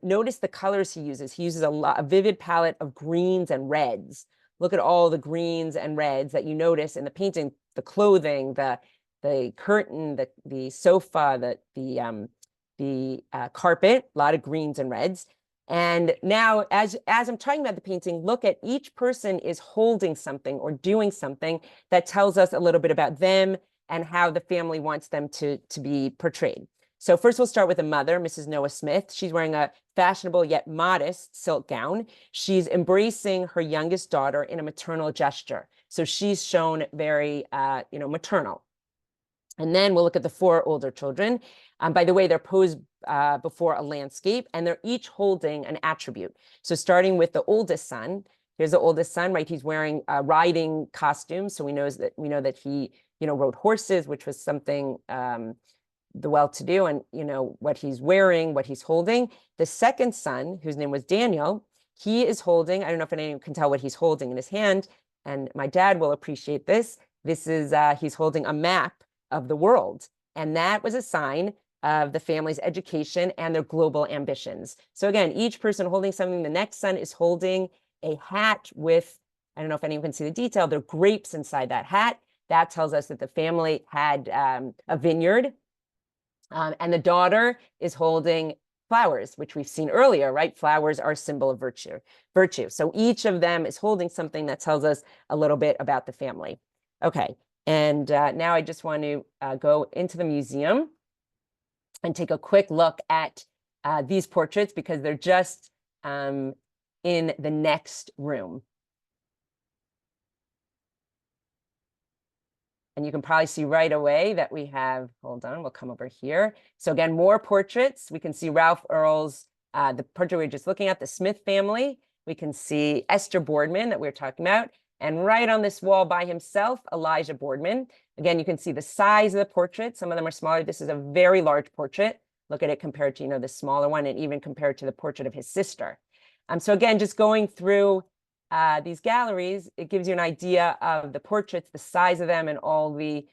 notice the colors he uses. He uses a vivid palette of greens and reds. Look at all the greens and reds that you notice in the painting, the clothing, the curtain, the sofa, the carpet, a lot of greens and reds. And now, as I'm talking about the painting, look at each person is holding something or doing something that tells us a little bit about them and how the family wants them to be portrayed. So first we'll start with the mother, Mrs. Noah Smith. She's wearing a fashionable yet modest silk gown. She's embracing her youngest daughter in a maternal gesture. So she's shown very, maternal. And then we'll look at the 4 older children. By the way, they're posed before a landscape, and they're each holding an attribute. So starting with the oldest son, here's the oldest son, right? He's wearing a riding costume. So we know that he, rode horses, which was something the well-to-do, and what he's wearing, what he's holding. The second son, whose name was Daniel, he is holding, I don't know if anyone can tell what he's holding in his hand, and my dad will appreciate this. This is, he's holding a map of the world. And that was a sign of the family's education and their global ambitions. So again, each person holding something. The next son is holding a hat with, I don't know if anyone can see the detail, there are grapes inside that hat. That tells us that the family had a vineyard. And the daughter is holding flowers, which we've seen earlier, right? Flowers are a symbol of virtue. So each of them is holding something that tells us a little bit about the family. Okay, and now I just want to go into the museum and take a quick look at these portraits because they're just in the next room. And you can probably see right away that we have, hold on, we'll come over here. So again, more portraits. We can see Ralph Earl's, the portrait we were just looking at, the Smith family. We can see Esther Boardman that we were talking about. And right on this wall by himself, Elijah Boardman. Again, you can see the size of the portrait. Some of them are smaller. This is a very large portrait. Look at it compared to, the smaller one, and even compared to the portrait of his sister. So again, just going through these galleries, it gives you an idea of the portraits, the size of them, and all the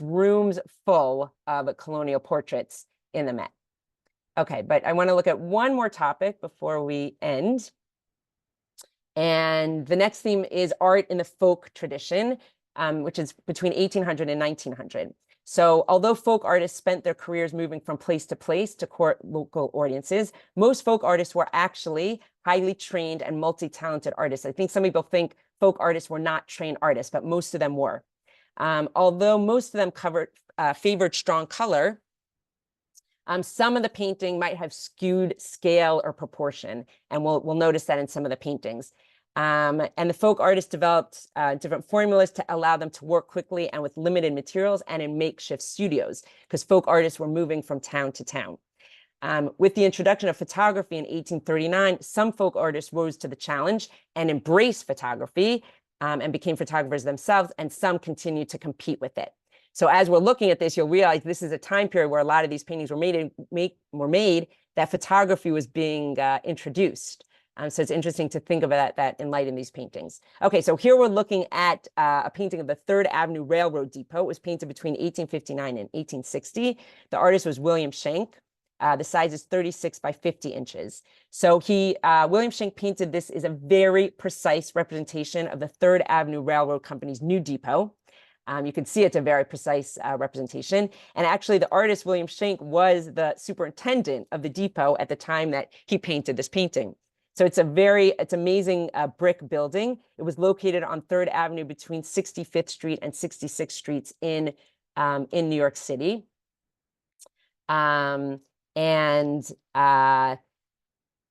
rooms full of colonial portraits in the Met. Okay, but I want to look at one more topic before we end. And the next theme is art in the folk tradition, which is between 1800 and 1900. So although folk artists spent their careers moving from place to place to court local audiences, most folk artists were actually highly trained and multi-talented artists. I think some people think folk artists were not trained artists, but most of them were. Although most of them favored strong color, some of the painting might have skewed scale or proportion, and we'll notice that in some of the paintings. And the folk artists developed different formulas to allow them to work quickly and with limited materials and in makeshift studios, because folk artists were moving from town to town. With the introduction of photography in 1839, some folk artists rose to the challenge and embraced photography and became photographers themselves, and some continued to compete with it. So as we're looking at this, you'll realize this is a time period where a lot of these paintings were made that photography was being introduced. So it's interesting to think of that in light in these paintings. Okay, so here we're looking at a painting of the Third Avenue Railroad Depot. It was painted between 1859 and 1860. The artist was William Schenck. The size is 36 by 50 inches. So William Schenck painted this is a very precise representation of the Third Avenue Railroad Company's new depot. You can see it's a very precise representation. And actually, the artist, William Schenck, was the superintendent of the depot at the time that he painted this painting. So it's amazing brick building. It was located on 3rd Avenue between 65th Street and 66th Streets in New York City.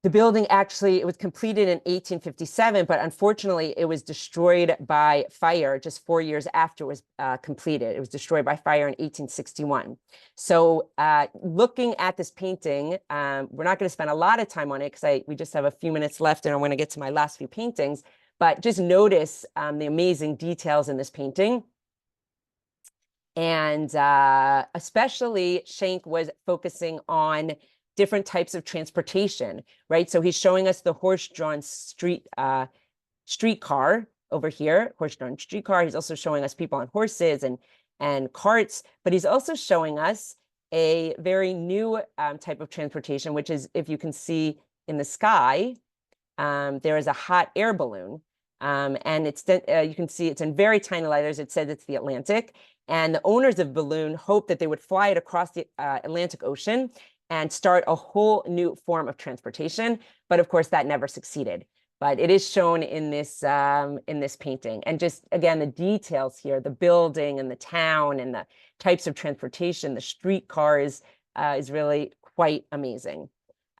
The building actually, it was completed in 1857, but unfortunately it was destroyed by fire just 4 years after it was completed. It was destroyed by fire in 1861. So looking at this painting, we're not going to spend a lot of time on it because we just have a few minutes left and I'm going to get to my last few paintings, but just notice the amazing details in this painting. And especially Schenck was focusing on different types of transportation, right? So he's showing us the horse-drawn streetcar over here, horse-drawn streetcar. He's also showing us people on horses and carts, but he's also showing us a very new type of transportation, which is, if you can see in the sky, there is a hot air balloon. And you can see it's in very tiny letters. It says it's the Atlantic. And the owners of the balloon hoped that they would fly it across the Atlantic Ocean and start a whole new form of transportation. But of course, that never succeeded. But it is shown in this painting. And just, again, the details here, the building and the town and the types of transportation, the streetcars is really quite amazing.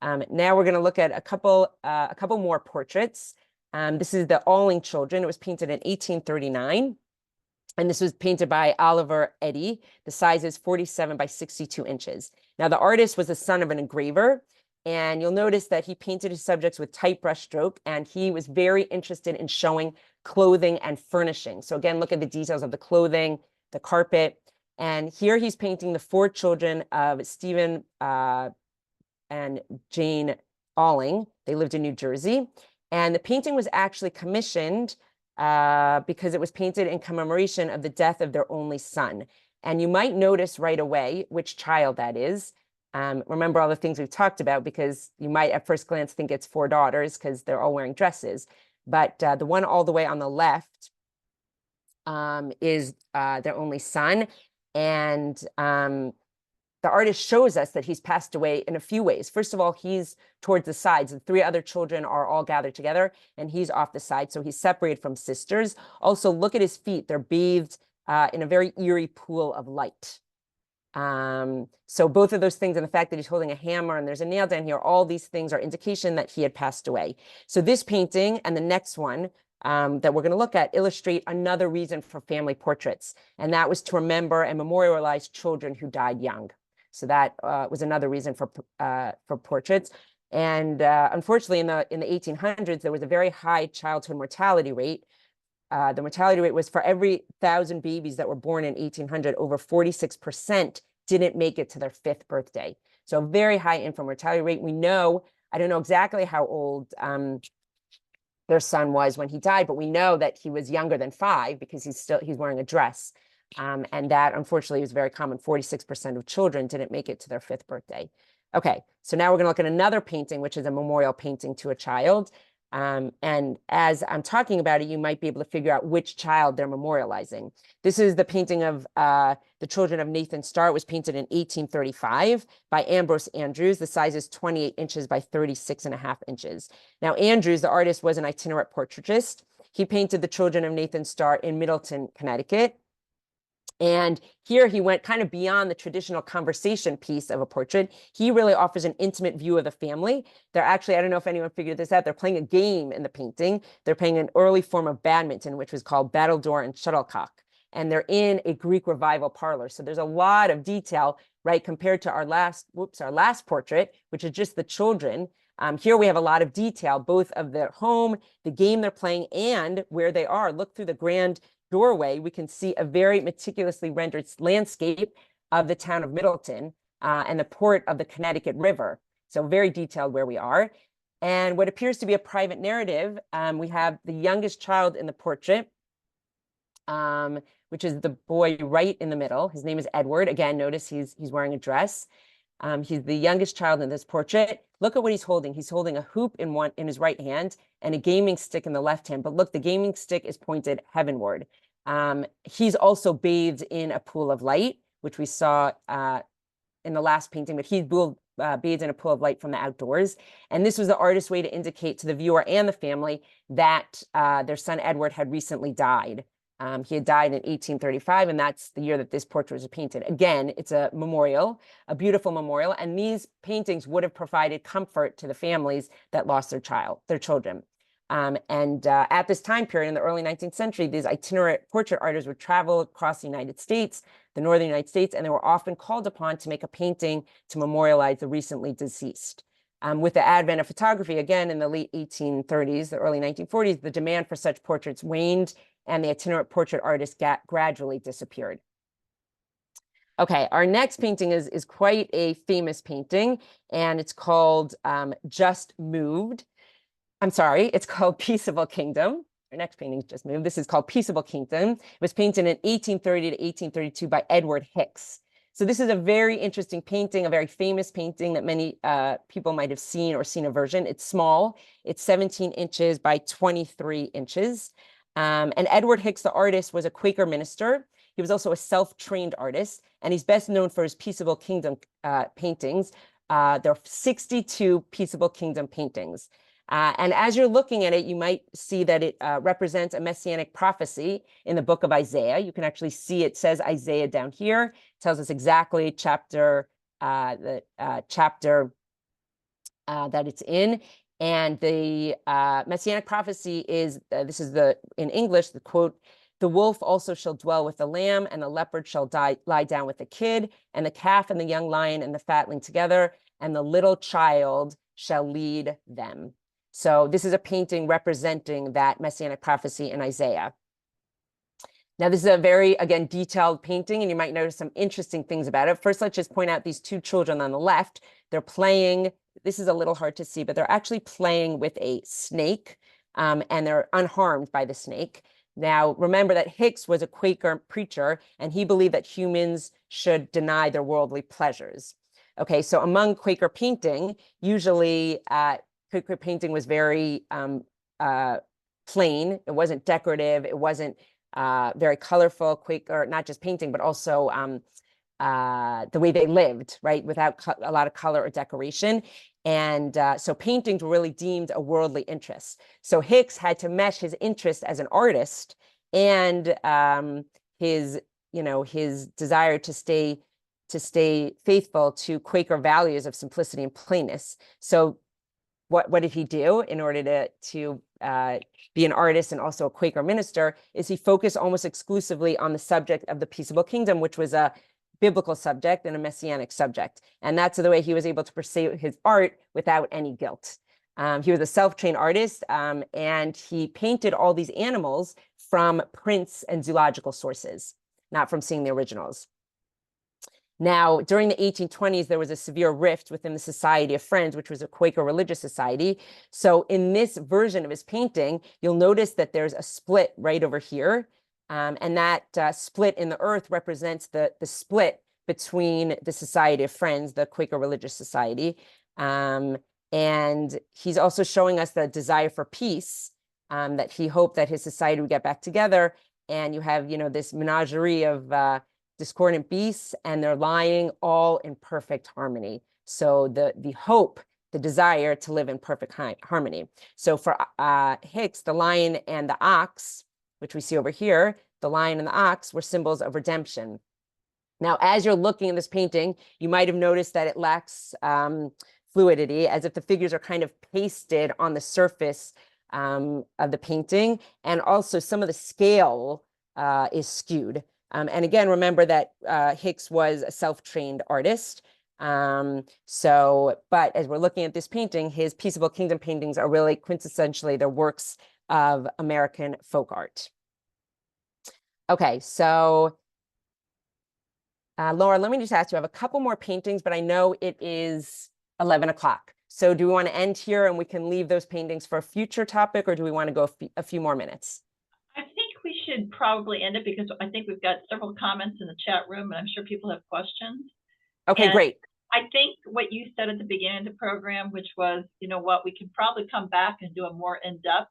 Now we're going to look at a couple more portraits. This is the Alling Children. It was painted in 1839. And this was painted by Oliver Eddy. The size is 47 by 62 inches. Now, the artist was the son of an engraver. And you'll notice that he painted his subjects with tight brush stroke. And he was very interested in showing clothing and furnishing. So again, look at the details of the clothing, the carpet. And here he's painting the 4 children of Stephen and Jane Alling. They lived in New Jersey. And the painting was actually commissioned because it was painted in commemoration of the death of their only son. And you might notice right away which child that is. Remember all the things we've talked about, because you might at first glance think it's 4 daughters because they're all wearing dresses. But the one all the way on the left is their only son. And the the artist shows us that he's passed away in a few ways. First of all, he's towards the sides. The three other children are all gathered together, and he's off the side, so he's separated from sisters. Also, look at his feet. They're bathed in a very eerie pool of light. So both of those things, and the fact that he's holding a hammer and there's a nail down here, all these things are indication that he had passed away. So this painting and the next one that we're going to look at illustrate another reason for family portraits, and that was to remember and memorialize children who died young. So that was another reason for portraits. And unfortunately, in the 1800s, there was a very high childhood mortality rate. The mortality rate was for every 1,000 babies that were born in 1800, over 46% didn't make it to their 5th birthday. So a very high infant mortality rate. We know, I don't know exactly how old their son was when he died, but we know that he was younger than 5 because he's wearing a dress. And that unfortunately was very common. 46% of children didn't make it to their 5th birthday. Okay, so now we're going to look at another painting, which is a memorial painting to a child. And as I'm talking about it, you might be able to figure out which child they're memorializing. This is the painting of the Children of Nathan Starr. It was painted in 1835 by Ambrose Andrews. The size is 28 inches by 36.5 inches. Now, Andrews, the artist, was an itinerant portraitist. He painted the Children of Nathan Starr in Middleton, Connecticut. And here he went kind of beyond the traditional conversation piece of a portrait. He really offers an intimate view of the family. They're actually, I don't know if anyone figured this out, they're playing a game in the painting. They're playing an early form of badminton, which was called battledore and shuttlecock. And they're in a Greek revival parlor. So there's a lot of detail, right, compared to our last portrait, which is just the children. Here we have a lot of detail, both of their home, the game they're playing, and where they are. Look through the grand doorway, we can see a very meticulously rendered landscape of the town of Middleton and the port of the Connecticut River. So very detailed where we are. And what appears to be a private narrative, we have the youngest child in the portrait, which is the boy right in the middle. His name is Edward. Again, notice he's wearing a dress. He's the youngest child in this portrait. Look at what he's holding. He's holding a hoop in his right hand and a gaming stick in the left hand. But look, the gaming stick is pointed heavenward. He's also bathed in a pool of light, which we saw in the last painting, but he's bathed in a pool of light from the outdoors. And this was the artist's way to indicate to the viewer and the family that their son Edward had recently died. He had died in 1835, and that's the year that this portrait was painted. Again, it's a memorial, a beautiful memorial, and these paintings would have provided comfort to the families that lost their children. At this time period in the early 19th century, these itinerant portrait artists would travel across the United States, the northern United States, and they were often called upon to make a painting to memorialize the recently deceased. With the advent of photography, again, in the late 1830s, the early 1940s, the demand for such portraits waned, and the itinerant portrait artist gradually disappeared. Okay, our next painting is quite a famous painting, and it's called Just Moved. I'm sorry, it's called Peaceable Kingdom. Our next painting Just Moved. This is called Peaceable Kingdom. It was painted in 1830 to 1832 by Edward Hicks. So this is a very interesting painting, a very famous painting that many people might have seen or seen a version. It's small. It's 17 inches by 23 inches. And Edward Hicks, the artist, was a Quaker minister. He was also a self-trained artist, and he's best known for his Peaceable Kingdom paintings. There are 62 Peaceable Kingdom paintings. And as you're looking at it, you might see that it represents a messianic prophecy in the book of Isaiah. You can actually see it says Isaiah down here. It tells us exactly chapter that it's in. And the messianic prophecy is, this is in English, the quote, "The wolf also shall dwell with the lamb, and the leopard shall lie down with the kid, and the calf and the young lion and the fatling together, and the little child shall lead them." So this is a painting representing that messianic prophecy in Isaiah. Now, this is a very, again, detailed painting, and you might notice some interesting things about it. First, let's just point out these two children on the left. They're playing, this is a little hard to see, but they're actually playing with a snake, and they're unharmed by the snake. Now, remember that Hicks was a Quaker preacher, and he believed that humans should deny their worldly pleasures. Okay, so among Quaker painting, usually Quaker painting was very plain. It wasn't decorative. It wasn't very colorful. Quaker, not just painting, but also the way they lived, right, without a lot of color or decoration. And so paintings were really deemed a worldly interest. So Hicks had to mesh his interest as an artist and his, his desire to stay faithful to Quaker values of simplicity and plainness. So what did he do in order to be an artist and also a Quaker minister? Is he focused almost exclusively on the subject of the peaceable kingdom, which was a biblical subject and a messianic subject. And that's the way he was able to pursue his art without any guilt. He was a self-trained artist, and he painted all these animals from prints and zoological sources, not from seeing the originals. Now, during the 1820s, there was a severe rift within the Society of Friends, which was a Quaker religious society. So in this version of his painting, you'll notice that there's a split right over here. And that split in the earth represents the split between the Society of Friends, the Quaker religious society. And he's also showing us the desire for peace, that he hoped that his society would get back together. And you have, this menagerie of discordant beasts, and they're lying all in perfect harmony. So the hope, the desire to live in perfect harmony. So for Hicks, the lion and the ox, which we see over here, the lion and the ox were symbols of redemption. Now, as you're looking at this painting, you might have noticed that it lacks fluidity, as if the figures are kind of pasted on the surface of the painting. And also some of the scale is skewed. And again, remember that Hicks was a self-trained artist. But as we're looking at this painting, his Peaceable Kingdom paintings are really quintessentially the works of American folk art. Okay, so Laura, let me just ask you, I have a couple more paintings, but I know it is 11 o'clock. So do we want to end here and we can leave those paintings for a future topic, or do we want to go a few more minutes? I think we should probably end it because I think we've got several comments in the chat room, and I'm sure people have questions. Okay, great. I think what you said at the beginning of the program, which was, we can probably come back and do a more in-depth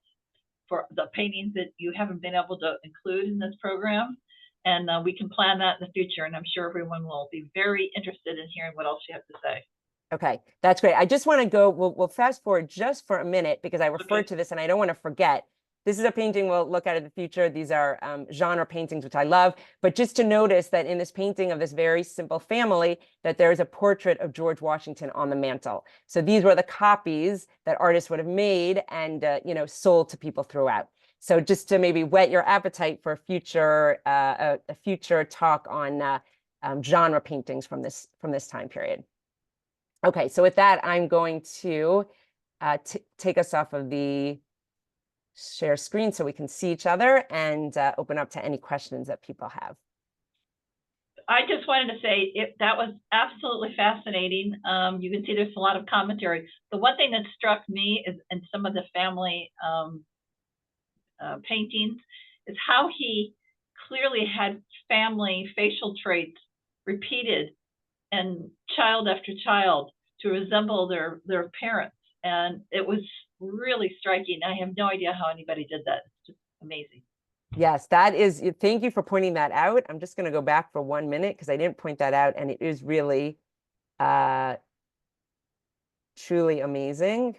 for the paintings that you haven't been able to include in this program. And we can plan that in the future. And I'm sure everyone will be very interested in hearing what else you have to say. Okay, that's great. I just want to go, we'll fast forward just for a minute because I referred to this and I don't want to forget. This is a painting we'll look at in the future. These are genre paintings, which I love. But just to notice that in this painting of this very simple family, that there is a portrait of George Washington on the mantle. So these were the copies that artists would have made and sold to people throughout. So just to maybe whet your appetite for a future talk on genre paintings from this time period. Okay, so with that, I'm going to take us off of the share screen so we can see each other and open up to any questions that people have. I just wanted to say that was absolutely fascinating. You can see there's a lot of commentary. The one thing that struck me is in some of the family paintings is how he clearly had family facial traits repeated and child after child to resemble their parents. And it was really striking. I have no idea how anybody did that. It's just amazing. Yes, that is, thank you for pointing that out. I'm just going to go back for 1 minute because I didn't point that out. And it is really truly amazing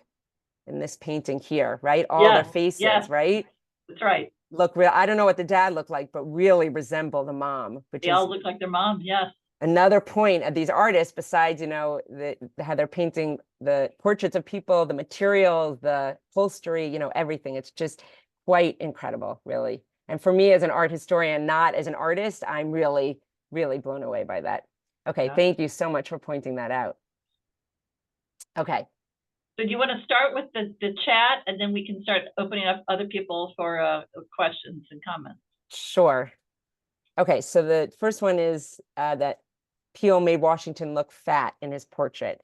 in this painting here, right? All their faces, right? That's right. Look real. I don't know what the dad looked like, but really resemble the mom. They all look like their mom, yes. Another point of these artists, besides, how they're painting the portraits of people, the materials, the upholstery, everything. It's just quite incredible, really. And for me as an art historian, not as an artist, I'm really, really blown away by that. Okay, Thank you so much for pointing that out. Okay. So do you want to start with the chat, and then we can start opening up other people for questions and comments? Sure. Okay, so the first one is that Peel made Washington look fat in his portrait.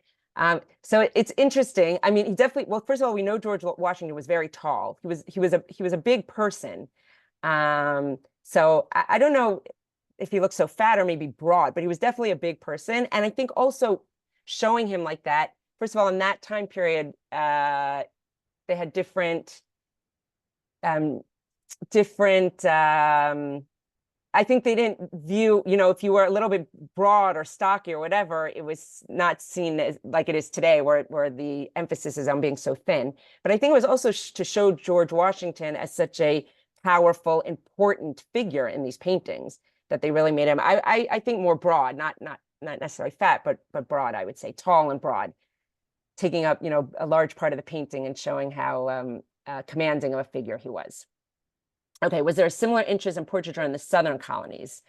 So it's interesting. I mean, he definitely, well, first of all, we know George Washington was very tall. He was a big person. So I don't know if he looked so fat or maybe broad, but he was definitely a big person. And I think also showing him like that, first of all, in that time period, they had different I think they didn't view, if you were a little bit broad or stocky or whatever, it was not seen as like it is today, where the emphasis is on being so thin. But I think it was also to show George Washington as such a powerful, important figure in these paintings that they really made him. I think more broad, not necessarily fat, but broad. I would say tall and broad, taking up a large part of the painting and showing how commanding of a figure he was. Okay, was there a similar interest in portraiture in the southern colonies?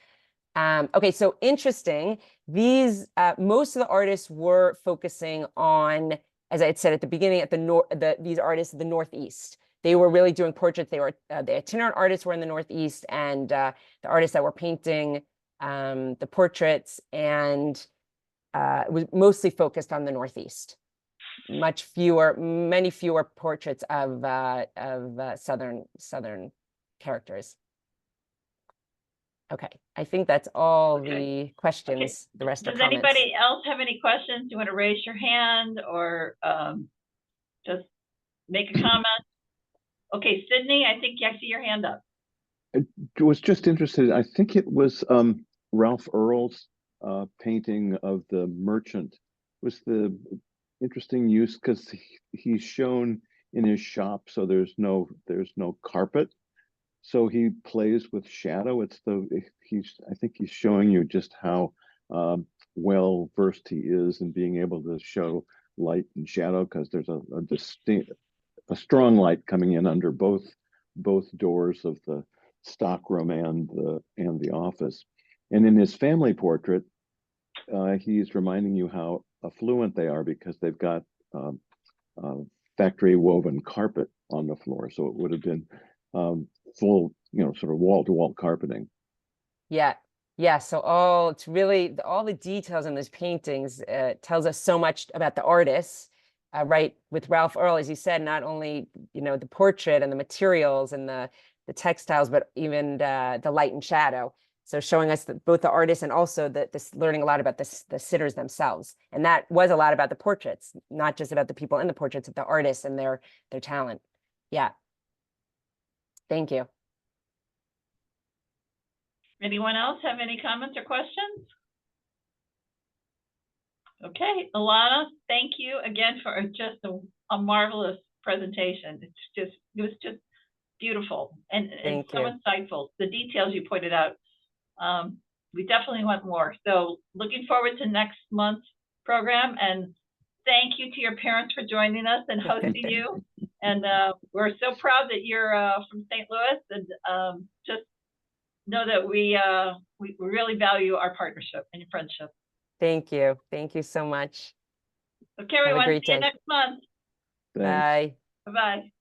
Okay, so interesting. These most of the artists were focusing on, as I had said at the beginning, at these artists of the Northeast. They were really doing portraits. They were the itinerant artists were in the Northeast, and the artists that were painting the portraits, and it was mostly focused on the Northeast. Many fewer portraits of southern characters. Okay, I think that's all the questions. Okay. The rest Does are comments. anybody else have any questions? You want to raise your hand or just make a comment? Okay, Sydney, I think I see your hand up. I was just interested. I think it was Ralph Earl's painting of the merchant was the interesting use, because he's shown in his shop, so there's no carpet, so he plays with shadow. I think he's showing you just how well versed he is in being able to show light and shadow, because there's a strong light coming in under both doors of the stockroom and the office. And in his family portrait, he's reminding you how affluent they are, because they've got factory woven carpet on the floor. So it would have been full, sort of wall-to-wall carpeting. Yeah. So it's really all the details in those paintings tells us so much about the artists. Right, with Ralph Earl, as you said, not only the portrait and the materials and the textiles, but even the light and shadow. So showing us both the artists and also learning a lot about the sitters themselves. And that was a lot about the portraits, not just about the people in the portraits, but the artists and their talent. Yeah. Thank you. Anyone else have any comments or questions? Okay, Elana, thank you again for just a marvelous presentation. It was just beautiful and so insightful. The details you pointed out, we definitely want more. So looking forward to next month's program, and thank you to your parents for joining us and hosting you. And we're so proud that you're from St. Louis, and just know that we really value our partnership and your friendship. Thank you. Thank you so much. Okay, everyone. See you next month. Thanks. Bye. Bye-bye.